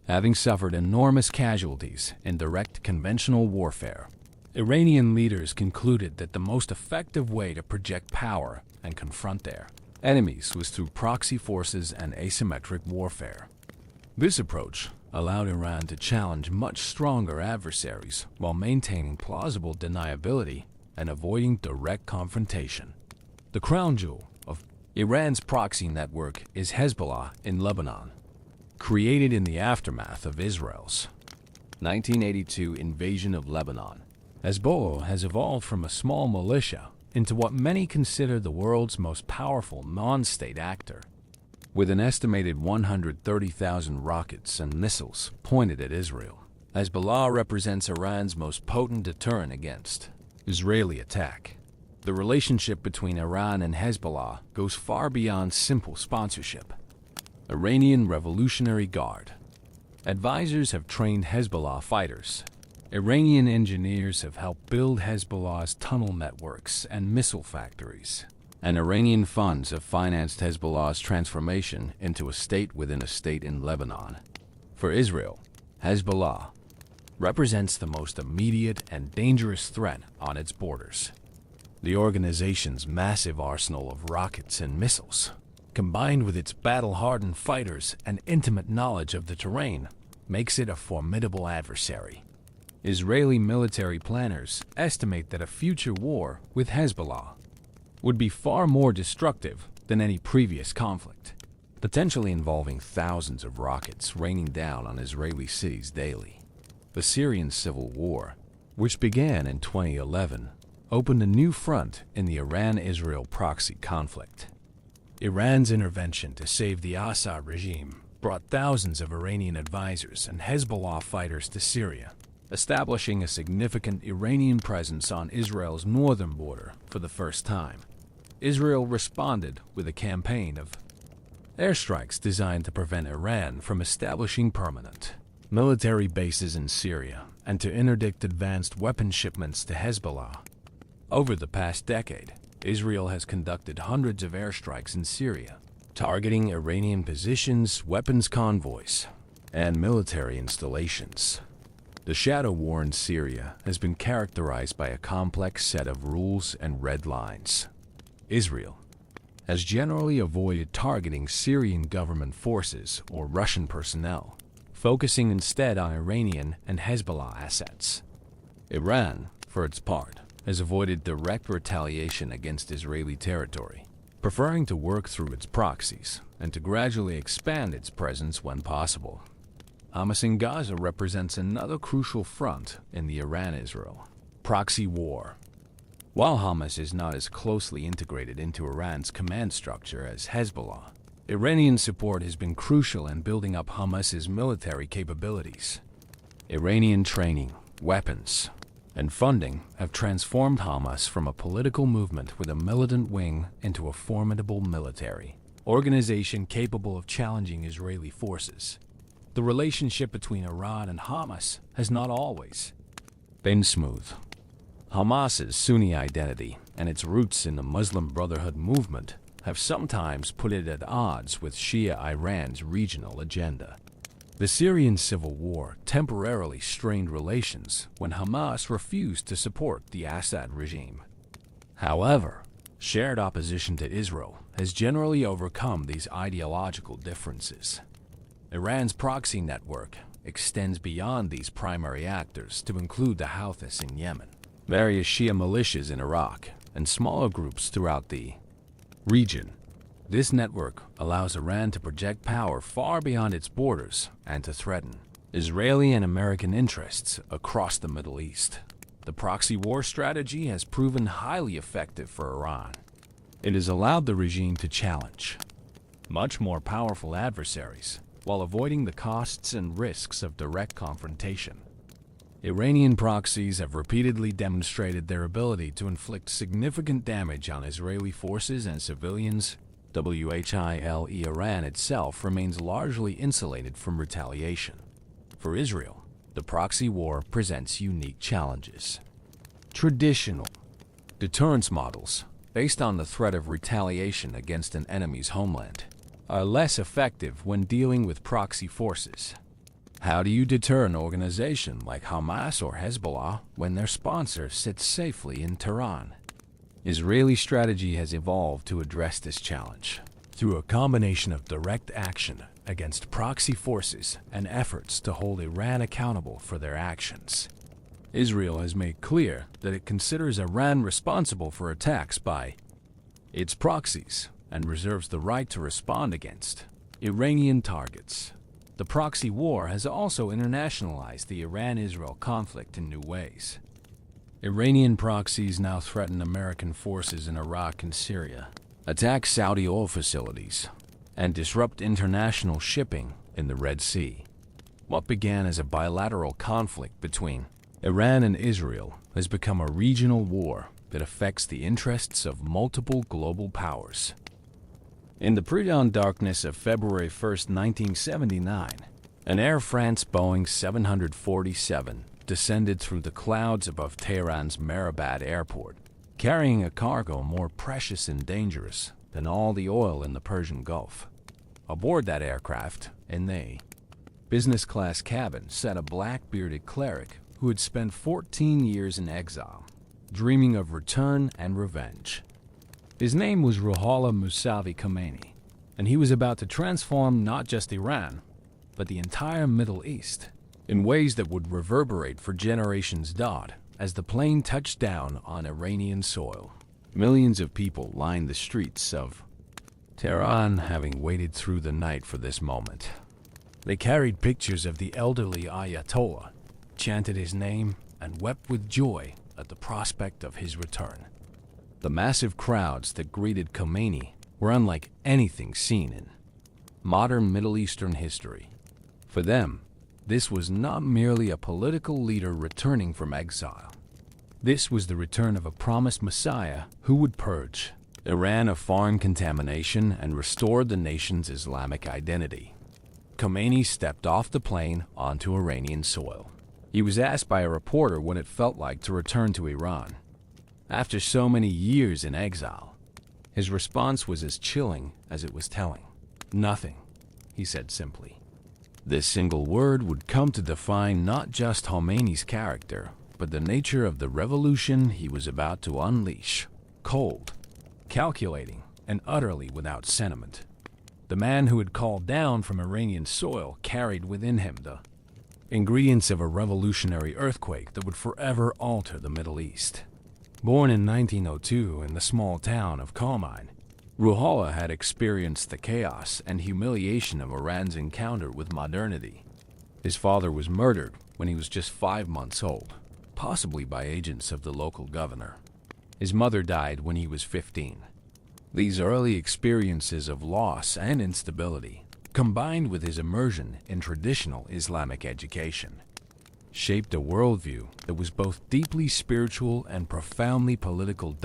Having suffered enormous casualties in direct conventional warfare, Iranian leaders concluded that the most effective way to project power and confront their enemies was through proxy forces and asymmetric warfare. This approach allowed Iran to challenge much stronger adversaries while maintaining plausible deniability and avoiding direct confrontation. The crown jewel of Iran's proxy network is Hezbollah in Lebanon. Created in the aftermath of Israel's 1982 invasion of Lebanon, Hezbollah has evolved from a small militia into what many consider the world's most powerful non-state actor. With an estimated 130,000 rockets and missiles pointed at Israel, Hezbollah represents Iran's most potent deterrent against Israeli attack. The relationship between Iran and Hezbollah goes far beyond simple sponsorship. Iranian Revolutionary Guard advisors have trained Hezbollah fighters. Iranian engineers have helped build Hezbollah's tunnel networks and missile factories. And Iranian funds have financed Hezbollah's transformation into a state within a state in Lebanon. For Israel, Hezbollah represents the most immediate and dangerous threat on its borders. The organization's massive arsenal of rockets and missiles, combined with its battle-hardened fighters and intimate knowledge of the terrain, makes it a formidable adversary. Israeli military planners estimate that a future war with Hezbollah would be far more destructive than any previous conflict, potentially involving thousands of rockets raining down on Israeli cities daily. The Syrian civil war, which began in 2011, opened a new front in the Iran-Israel proxy conflict. Iran's intervention to save the Assad regime brought thousands of Iranian advisors and Hezbollah fighters to Syria, establishing a significant Iranian presence on Israel's northern border for the first time. Israel responded with a campaign of airstrikes designed to prevent Iran from establishing permanent military bases in Syria and to interdict advanced weapon shipments to Hezbollah. Over the past decade, Israel has conducted hundreds of airstrikes in Syria, targeting Iranian positions, weapons convoys, and military installations. The shadow war in Syria has been characterized by a complex set of rules and red lines. Israel has generally avoided targeting Syrian government forces or Russian personnel, focusing instead on Iranian and Hezbollah assets. Iran, for its part, has avoided direct retaliation against Israeli territory, preferring to work through its proxies and to gradually expand its presence when possible. Hamas in Gaza represents another crucial front in the Iran-Israel proxy war. While Hamas is not as closely integrated into Iran's command structure as Hezbollah, Iranian support has been crucial in building up Hamas's military capabilities. Iranian training, weapons, and funding have transformed Hamas from a political movement with a militant wing into a formidable military organization capable of challenging Israeli forces. The relationship between Iran and Hamas has not always been smooth. Hamas's Sunni identity and its roots in the Muslim Brotherhood movement have sometimes put it at odds with Shia Iran's regional agenda. The Syrian civil war temporarily strained relations when Hamas refused to support the Assad regime. However, shared opposition to Israel has generally overcome these ideological differences. Iran's proxy network extends beyond these primary actors to include the Houthis in Yemen, various Shia militias in Iraq, and smaller groups throughout the region. This network allows Iran to project power far beyond its borders and to threaten Israeli and American interests across the Middle East. The proxy war strategy has proven highly effective for Iran. It has allowed the regime to challenge much more powerful adversaries while avoiding the costs and risks of direct confrontation. Iranian proxies have repeatedly demonstrated their ability to inflict significant damage on Israeli forces and civilians. While Iran itself remains largely insulated from retaliation. For Israel, the proxy war presents unique challenges. Traditional deterrence models, based on the threat of retaliation against an enemy's homeland, are less effective when dealing with proxy forces. How do you deter an organization like Hamas or Hezbollah when their sponsor sits safely in Tehran? Israeli strategy has evolved to address this challenge through a combination of direct action against proxy forces and efforts to hold Iran accountable for their actions. Israel has made clear that it considers Iran responsible for attacks by its proxies and reserves the right to respond against Iranian targets. The proxy war has also internationalized the Iran-Israel conflict in new ways. Iranian proxies now threaten American forces in Iraq and Syria, attack Saudi oil facilities, and disrupt international shipping in the Red Sea. What began as a bilateral conflict between Iran and Israel has become a regional war that affects the interests of multiple global powers. In the pre-dawn darkness of February 1, 1979, an Air France Boeing 747 descended through the clouds above Tehran's Mehrabad airport, carrying a cargo more precious and dangerous than all the oil in the Persian Gulf. Aboard that aircraft, in the business-class cabin, sat a black-bearded cleric who had spent 14 years in exile, dreaming of return and revenge. His name was Ruhollah Mousavi Khomeini, and he was about to transform not just Iran, but the entire Middle East, in ways that would reverberate for generations. As the plane touched down on Iranian soil, millions of people lined the streets of Tehran, having waited through the night for this moment. They carried pictures of the elderly Ayatollah, chanted his name, and wept with joy at the prospect of his return. The massive crowds that greeted Khomeini were unlike anything seen in modern Middle Eastern history. For them, this was not merely a political leader returning from exile. This was the return of a promised Messiah who would purge Iran of foreign contamination and restore the nation's Islamic identity. Khomeini stepped off the plane onto Iranian soil. He was asked by a reporter what it felt like to return to Iran. After so many years in exile, his response was as chilling as it was telling. "Nothing," he said simply. This single word would come to define not just Khomeini's character, but the nature of the revolution he was about to unleash. Cold, calculating, and utterly without sentiment. The man who had called down from Iranian soil carried within him the ingredients of a revolutionary earthquake that would forever alter the Middle East. Born in 1902 in the small town of Khomeini, Ruhollah had experienced the chaos and humiliation of Iran's encounter with modernity. His father was murdered when he was just 5 months old, possibly by agents of the local governor. His mother died when he was 15. These early experiences of loss and instability, combined with his immersion in traditional Islamic education, shaped a worldview that was both deeply spiritual and profoundly political.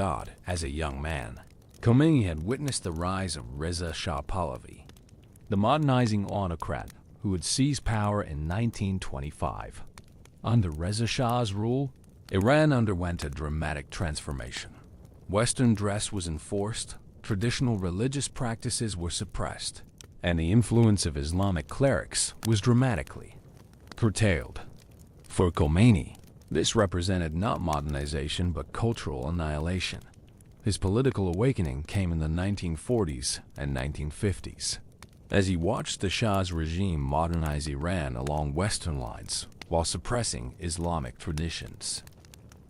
As a young man, Khomeini had witnessed the rise of Reza Shah Pahlavi, the modernizing autocrat who had seized power in 1925. Under Reza Shah's rule, Iran underwent a dramatic transformation. Western dress was enforced, traditional religious practices were suppressed, and the influence of Islamic clerics was dramatically curtailed. For Khomeini, this represented not modernization but cultural annihilation. His political awakening came in the 1940s and 1950s, as he watched the Shah's regime modernize Iran along Western lines while suppressing Islamic traditions.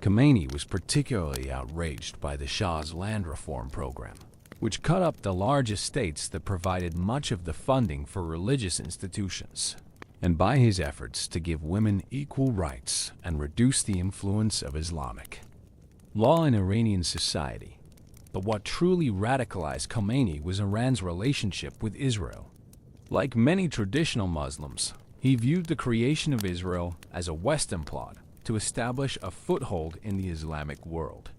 Khomeini was particularly outraged by the Shah's land reform program, which cut up the large estates that provided much of the funding for religious institutions, and by his efforts to give women equal rights and reduce the influence of Islamic law in Iranian society. But what truly radicalized Khomeini was Iran's relationship with Israel. Like many traditional Muslims, he viewed the creation of Israel as a Western plot to establish a foothold in the Islamic world.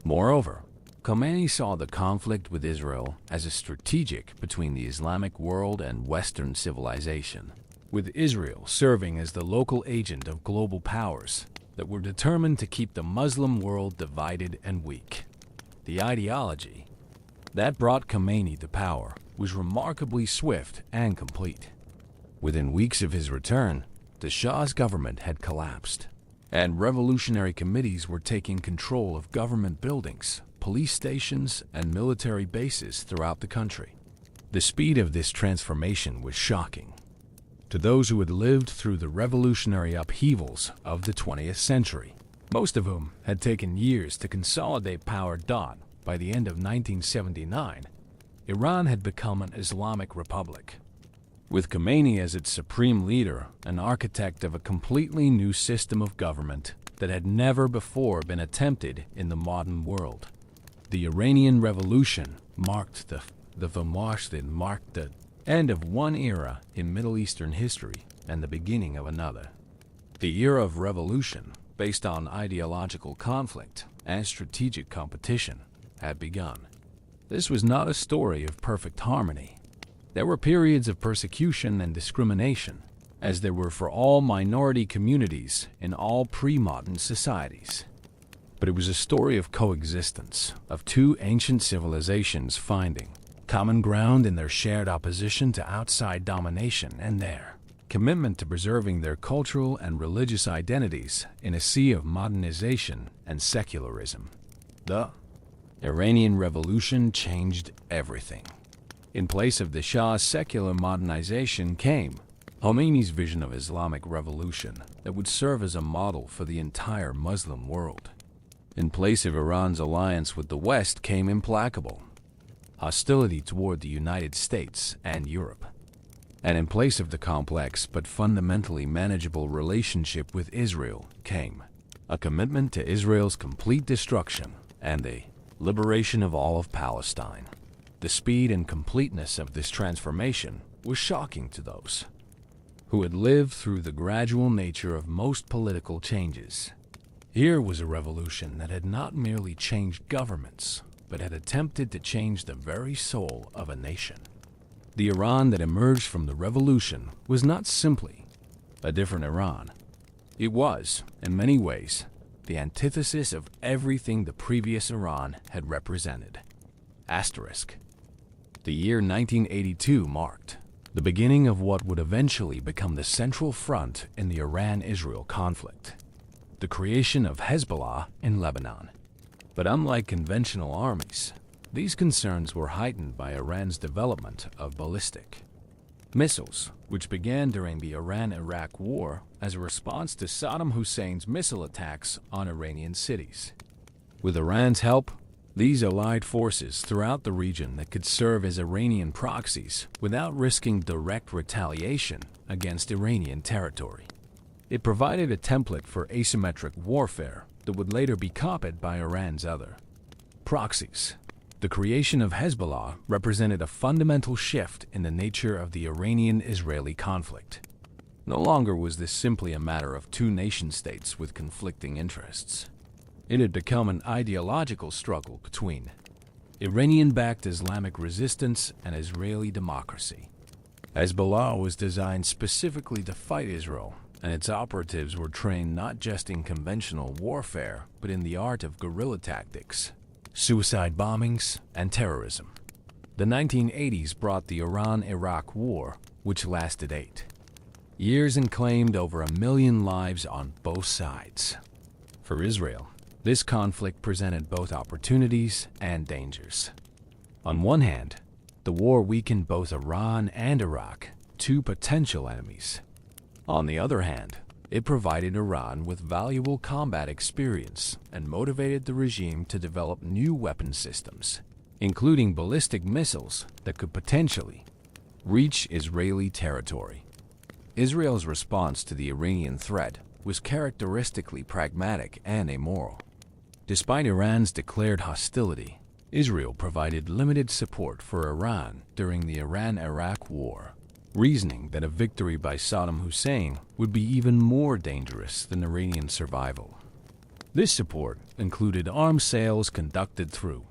Moreover, Khomeini saw the conflict with Israel as a strategic between the Islamic world and Western civilization, with Israel serving as the local agent of global powers that were determined to keep the Muslim world divided and weak. The ideology that brought Khomeini to power was remarkably swift and complete. Within weeks of his return, the Shah's government had collapsed, and revolutionary committees were taking control of government buildings, police stations, and military bases throughout the country. The speed of this transformation was shocking to those who had lived through the revolutionary upheavals of the 20th century, most of whom had taken years to consolidate power. By the end of 1979, Iran had become an Islamic republic, with Khomeini as its supreme leader, an architect of a completely new system of government that had never before been attempted in the modern world. The Iranian Revolution marked the end of one era in Middle Eastern history and the beginning of another. The era of revolution, based on ideological conflict and strategic competition, had begun. This was not a story of perfect harmony. There were periods of persecution and discrimination, as there were for all minority communities in all pre-modern societies. But it was a story of coexistence, of two ancient civilizations finding common ground in their shared opposition to outside domination and their commitment to preserving their cultural and religious identities in a sea of modernization and secularism. The Iranian Revolution changed everything. In place of the Shah's secular modernization came Khomeini's vision of Islamic revolution that would serve as a model for the entire Muslim world. In place of Iran's alliance with the West came implacable hostility toward the United States and Europe. And in place of the complex but fundamentally manageable relationship with Israel came a commitment to Israel's complete destruction and the liberation of all of Palestine. The speed and completeness of this transformation was shocking to those who had lived through the gradual nature of most political changes. Here was a revolution that had not merely changed governments, but had attempted to change the very soul of a nation. The Iran that emerged from the revolution was not simply a different Iran. It was, in many ways, the antithesis of everything the previous Iran had represented. Asterisk. The year 1982 marked the beginning of what would eventually become the central front in the Iran-Israel conflict, the creation of Hezbollah in Lebanon. But unlike conventional armies, these concerns were heightened by Iran's development of ballistic missiles, which began during the Iran-Iraq War as a response to Saddam Hussein's missile attacks on Iranian cities. With Iran's help, these allied forces throughout the region that could serve as Iranian proxies without risking direct retaliation against Iranian territory. It provided a template for asymmetric warfare that would later be copied by Iran's other proxies. The creation of Hezbollah represented a fundamental shift in the nature of the Iranian-Israeli conflict. No longer was this simply a matter of two nation-states with conflicting interests. It had become an ideological struggle between Iranian-backed Islamic resistance and Israeli democracy. Hezbollah was designed specifically to fight Israel, and its operatives were trained not just in conventional warfare, but in the art of guerrilla tactics, suicide bombings, and terrorism. The 1980s brought the Iran-Iraq War, which lasted 8 years and claimed over 1 million lives on both sides. For Israel, this conflict presented both opportunities and dangers. On one hand, the war weakened both Iran and Iraq, two potential enemies. On the other hand, it provided Iran with valuable combat experience and motivated the regime to develop new weapon systems, including ballistic missiles that could potentially reach Israeli territory. Israel's response to the Iranian threat was characteristically pragmatic and amoral. Despite Iran's declared hostility, Israel provided limited support for Iran during the Iran-Iraq War, reasoning that a victory by Saddam Hussein would be even more dangerous than Iranian survival. This support included arms sales conducted through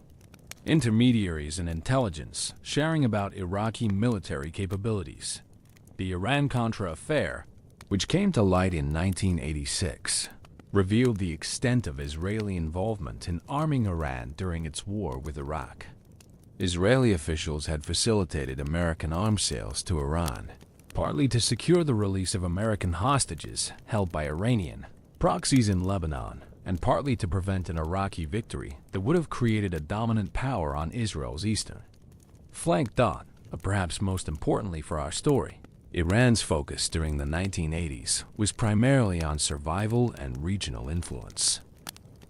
intermediaries and intelligence sharing about Iraqi military capabilities. The Iran-Contra affair, which came to light in 1986, revealed the extent of Israeli involvement in arming Iran during its war with Iraq. Israeli officials had facilitated American arms sales to Iran, partly to secure the release of American hostages held by Iranian proxies in Lebanon, and partly to prevent an Iraqi victory that would have created a dominant power on Israel's eastern flank. Perhaps most importantly for our story, Iran's focus during the 1980s was primarily on survival and regional influence.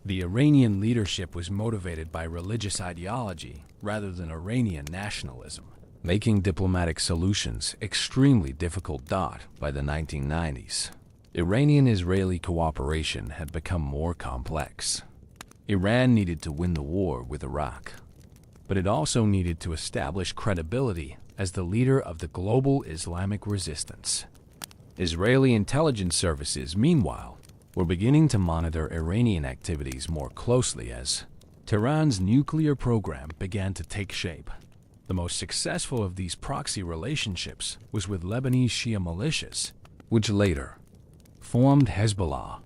The Iranian leadership was motivated by religious ideology rather than Iranian nationalism, making diplomatic solutions extremely difficult. By the 1990s, Iranian-Israeli cooperation had become more complex. Iran needed to win the war with Iraq, but it also needed to establish credibility as the leader of the global Islamic resistance. Israeli intelligence services, meanwhile, were beginning to monitor Iranian activities more closely as Tehran's nuclear program began to take shape. The most successful of these proxy relationships was with Lebanese Shia militias, which later formed Hezbollah.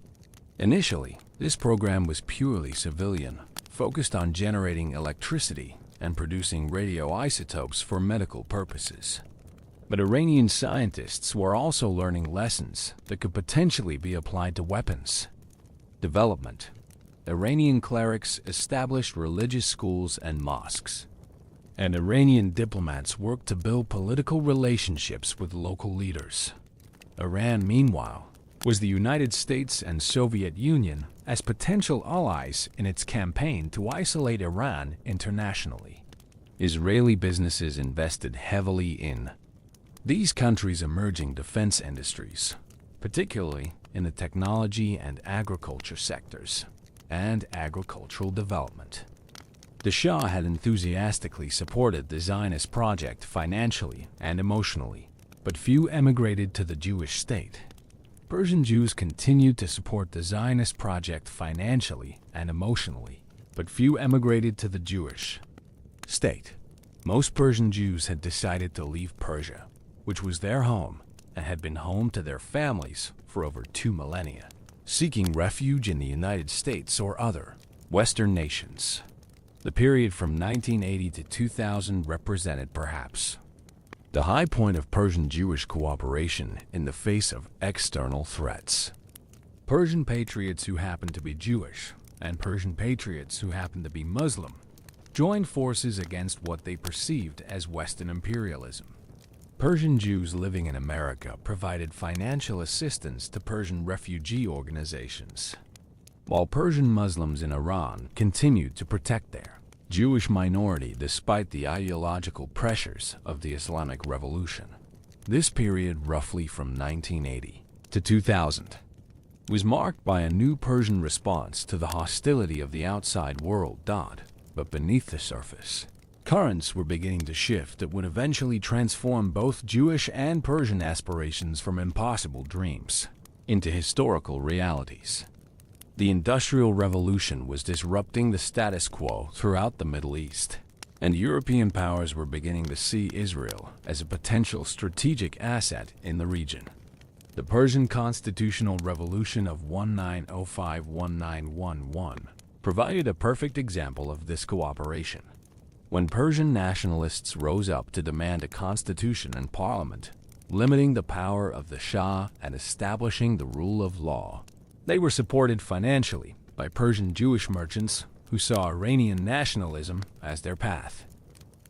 Initially, this program was purely civilian, focused on generating electricity and producing radioisotopes for medical purposes. But Iranian scientists were also learning lessons that could potentially be applied to weapons development. Iranian clerics established religious schools and mosques, and Iranian diplomats worked to build political relationships with local leaders. Iran, meanwhile, was the United States and Soviet Union as potential allies in its campaign to isolate Iran internationally. Israeli businesses invested heavily in these countries' emerging defense industries, particularly in the technology and agriculture sectors, and agricultural development. The Shah had enthusiastically supported the Zionist project financially and emotionally, but few emigrated to the Jewish state. Persian Jews continued to support the Zionist project financially and emotionally, but few emigrated to the Jewish state. Most Persian Jews had decided to leave Persia, which was their home and had been home to their families for over 2 millennia, seeking refuge in the United States or other Western nations. The period from 1980 to 2000 represented perhaps the high point of Persian Jewish cooperation in the face of external threats. Persian patriots who happened to be Jewish and Persian patriots who happened to be Muslim joined forces against what they perceived as Western imperialism. Persian Jews living in America provided financial assistance to Persian refugee organizations, while Persian Muslims in Iran continued to protect their Jewish minority despite the ideological pressures of the Islamic Revolution. This period, roughly from 1980 to 2000, was marked by a new Persian response to the hostility of the outside world. But beneath the surface, currents were beginning to shift that would eventually transform both Jewish and Persian aspirations from impossible dreams into historical realities. The Industrial Revolution was disrupting the status quo throughout the Middle East, and European powers were beginning to see Israel as a potential strategic asset in the region. The Persian Constitutional Revolution of 1905-1911 provided a perfect example of this cooperation. When Persian nationalists rose up to demand a constitution and parliament, limiting the power of the Shah and establishing the rule of law, they were supported financially by Persian Jewish merchants who saw Iranian nationalism as their path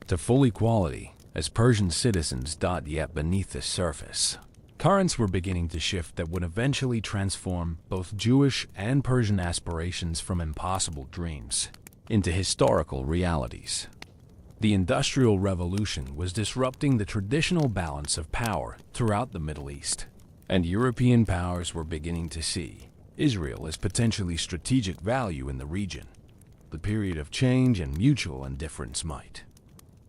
to full equality as Persian citizens. Yet beneath the surface, currents were beginning to shift that would eventually transform both Jewish and Persian aspirations from impossible dreams into historical realities. The Industrial Revolution was disrupting the traditional balance of power throughout the Middle East, and European powers were beginning to see Israel as potentially strategic value in the region. The period of change and mutual indifference might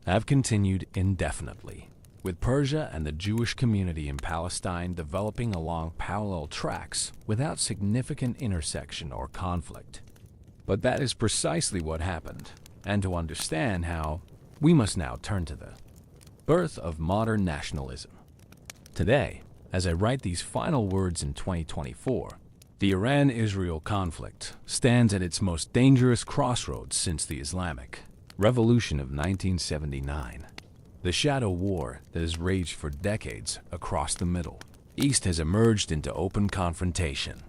have continued indefinitely, with Persia and the Jewish community in Palestine developing along parallel tracks without significant intersection or conflict. But that is precisely what happened, and to understand how, we must now turn to the birth of modern nationalism. Today, as I write these final words in 2024, the Iran-Israel conflict stands at its most dangerous crossroads since the Islamic Revolution of 1979. The shadow war that has raged for decades across the Middle East has emerged into open confrontation,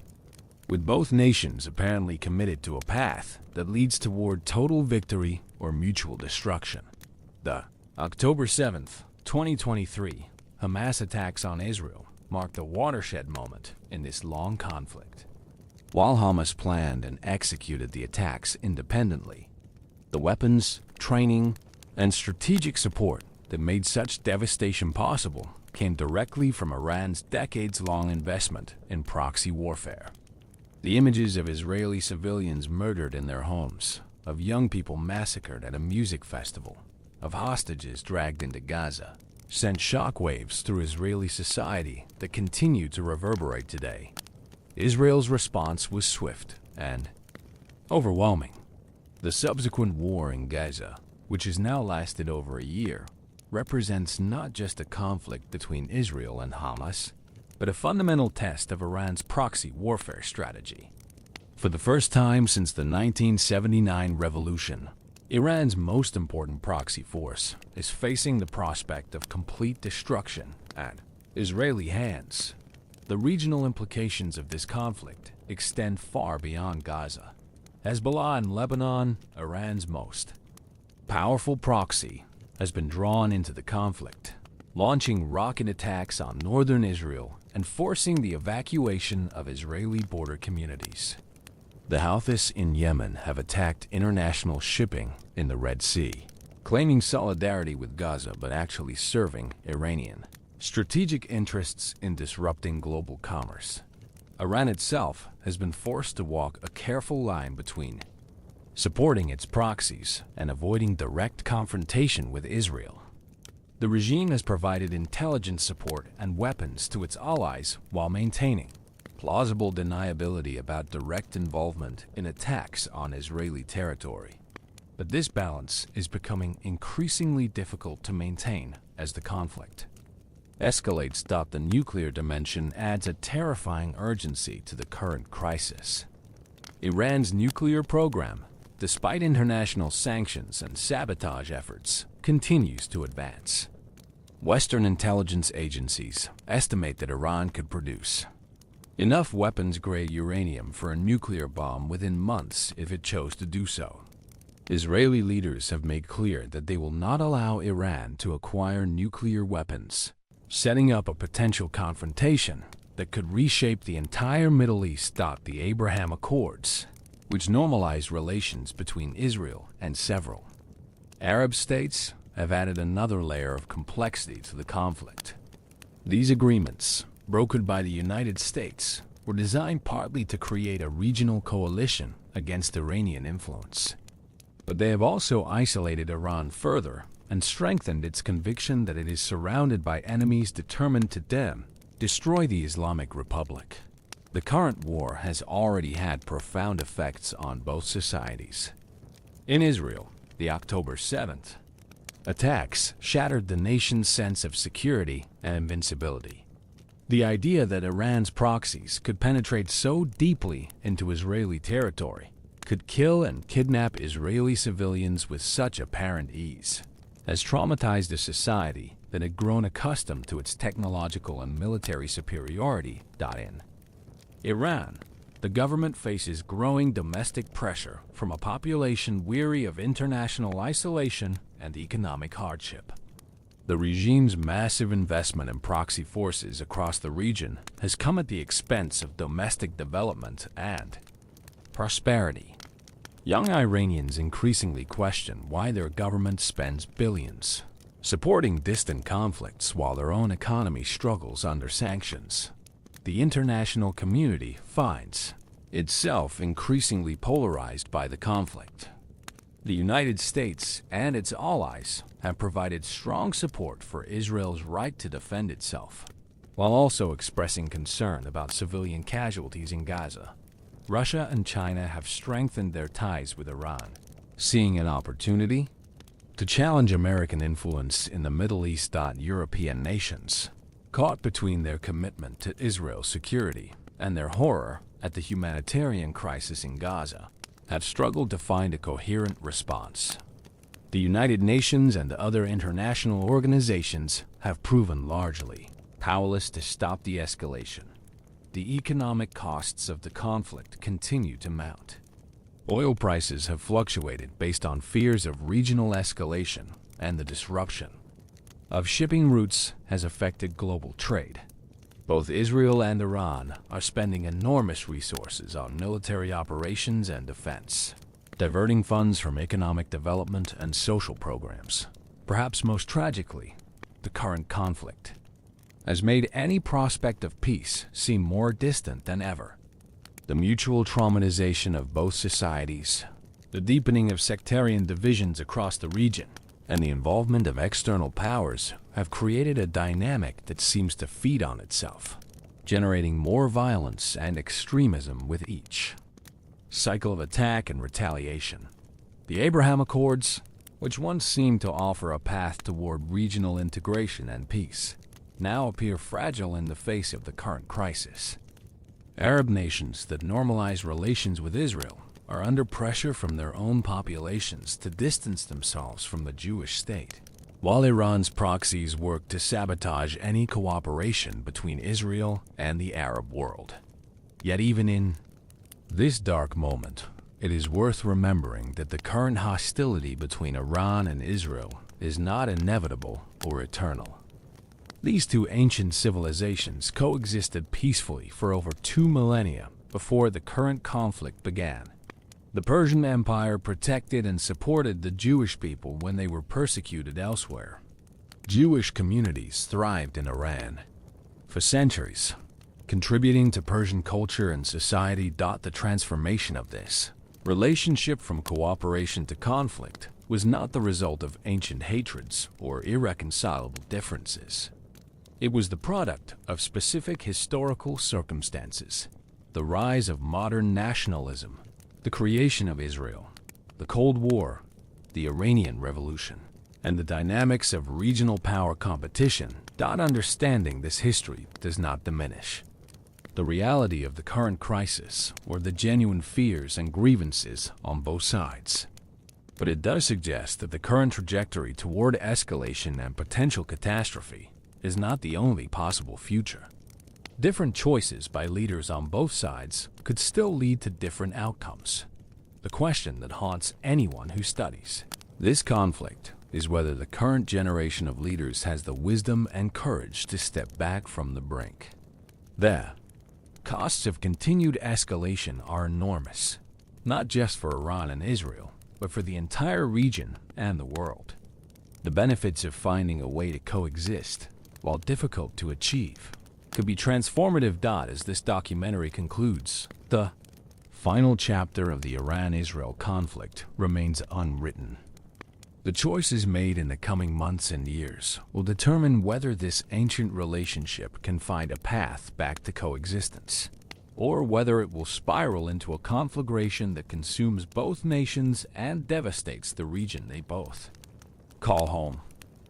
with both nations apparently committed to a path that leads toward total victory or mutual destruction. The October 7th, 2023, Hamas attacks on Israel marked a watershed moment in this long conflict. While Hamas planned and executed the attacks independently, the weapons, training, and strategic support that made such devastation possible came directly from Iran's decades-long investment in proxy warfare. The images of Israeli civilians murdered in their homes, of young people massacred at a music festival, of hostages dragged into Gaza, sent shockwaves through Israeli society that continue to reverberate today. Israel's response was swift and overwhelming. The subsequent war in Gaza, which has now lasted over a year, represents not just a conflict between Israel and Hamas, but a fundamental test of Iran's proxy warfare strategy. For the first time since the 1979 revolution, Iran's most important proxy force is facing the prospect of complete destruction at Israeli hands. The regional implications of this conflict extend far beyond Gaza. Hezbollah in Lebanon, Iran's most powerful proxy, has been drawn into the conflict, launching rocket attacks on northern Israel and forcing the evacuation of Israeli border communities. The Houthis in Yemen have attacked international shipping in the Red Sea, claiming solidarity with Gaza but actually serving Iranian strategic interests in disrupting global commerce. Iran itself has been forced to walk a careful line between supporting its proxies and avoiding direct confrontation with Israel. The regime has provided intelligence support and weapons to its allies while maintaining plausible deniability about direct involvement in attacks on Israeli territory. But this balance is becoming increasingly difficult to maintain as the conflict escalates. The nuclear dimension adds a terrifying urgency to the current crisis. Iran's nuclear program, despite international sanctions and sabotage efforts, continues to advance. Western intelligence agencies estimate that Iran could produce enough weapons-grade uranium for a nuclear bomb within months if it chose to do so. Israeli leaders have made clear that they will not allow Iran to acquire nuclear weapons, setting up a potential confrontation that could reshape the entire Middle East. The Abraham Accords, which normalize relations between Israel and several Arab states, have added another layer of complexity to the conflict. These agreements, brokered by the United States, were designed partly to create a regional coalition against Iranian influence. But they have also isolated Iran further and strengthened its conviction that it is surrounded by enemies determined to destroy the Islamic Republic. The current war has already had profound effects on both societies. In Israel, the October 7th attacks shattered the nation's sense of security and invincibility. The idea that Iran's proxies could penetrate so deeply into Israeli territory, could kill and kidnap Israeli civilians with such apparent ease, has traumatized a society that had grown accustomed to its technological and military superiority. In Iran, the government faces growing domestic pressure from a population weary of international isolation and economic hardship. The regime's massive investment in proxy forces across the region has come at the expense of domestic development and prosperity. Young Iranians increasingly question why their government spends billions supporting distant conflicts while their own economy struggles under sanctions. The international community finds itself increasingly polarized by the conflict. The United States and its allies have provided strong support for Israel's right to defend itself, while also expressing concern about civilian casualties in Gaza. Russia and China have strengthened their ties with Iran, seeing an opportunity to challenge American influence in the Middle East. European nations, caught between their commitment to Israel's security and their horror at the humanitarian crisis in Gaza, have struggled to find a coherent response. The United Nations and other international organizations have proven largely powerless to stop the escalation. The economic costs of the conflict continue to mount. Oil prices have fluctuated based on fears of regional escalation, and the disruption of shipping routes has affected global trade. Both Israel and Iran are spending enormous resources on military operations and defense, diverting funds from economic development and social programs. Perhaps most tragically, the current conflict has made any prospect of peace seem more distant than ever. The mutual traumatization of both societies, the deepening of sectarian divisions across the region, and the involvement of external powers have created a dynamic that seems to feed on itself, generating more violence and extremism with each cycle of attack and retaliation. The Abraham Accords, which once seemed to offer a path toward regional integration and peace, now appear fragile in the face of the current crisis. Arab nations that normalize relations with Israel are under pressure from their own populations to distance themselves from the Jewish state, while Iran's proxies work to sabotage any cooperation between Israel and the Arab world. Yet even in this dark moment, it is worth remembering that the current hostility between Iran and Israel is not inevitable or eternal. These two ancient civilizations coexisted peacefully for over 2 millennia before the current conflict began. The Persian Empire protected and supported the Jewish people when they were persecuted elsewhere. Jewish communities thrived in Iran. For centuries, contributing to Persian culture and society. The transformation of this relationship from cooperation to conflict was not the result of ancient hatreds or irreconcilable differences. It was the product of specific historical circumstances: the rise of modern nationalism, the creation of Israel, the Cold War, the Iranian Revolution, and the dynamics of regional power competition. Understanding this history does not diminish the reality of the current crisis or the genuine fears and grievances on both sides. But it does suggest that the current trajectory toward escalation and potential catastrophe is not the only possible future. Different choices by leaders on both sides could still lead to different outcomes. The question that haunts anyone who studies this conflict is whether the current generation of leaders has the wisdom and courage to step back from the brink. The costs of continued escalation are enormous, not just for Iran and Israel, but for the entire region and the world. The benefits of finding a way to coexist, while difficult to achieve, could be transformative. As this documentary concludes, the final chapter of the Iran-Israel conflict remains unwritten. The choices made in the coming months and years will determine whether this ancient relationship can find a path back to coexistence, or whether it will spiral into a conflagration that consumes both nations and devastates the region they both call home.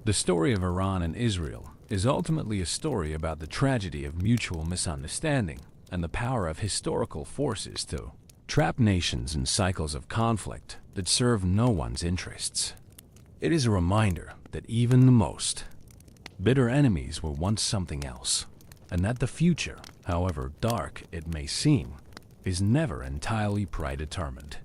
The story of Iran and Israel is ultimately a story about the tragedy of mutual misunderstanding and the power of historical forces to trap nations in cycles of conflict that serve no one's interests. It is a reminder that even the most bitter enemies were once something else, and that the future, however dark it may seem, is never entirely predetermined.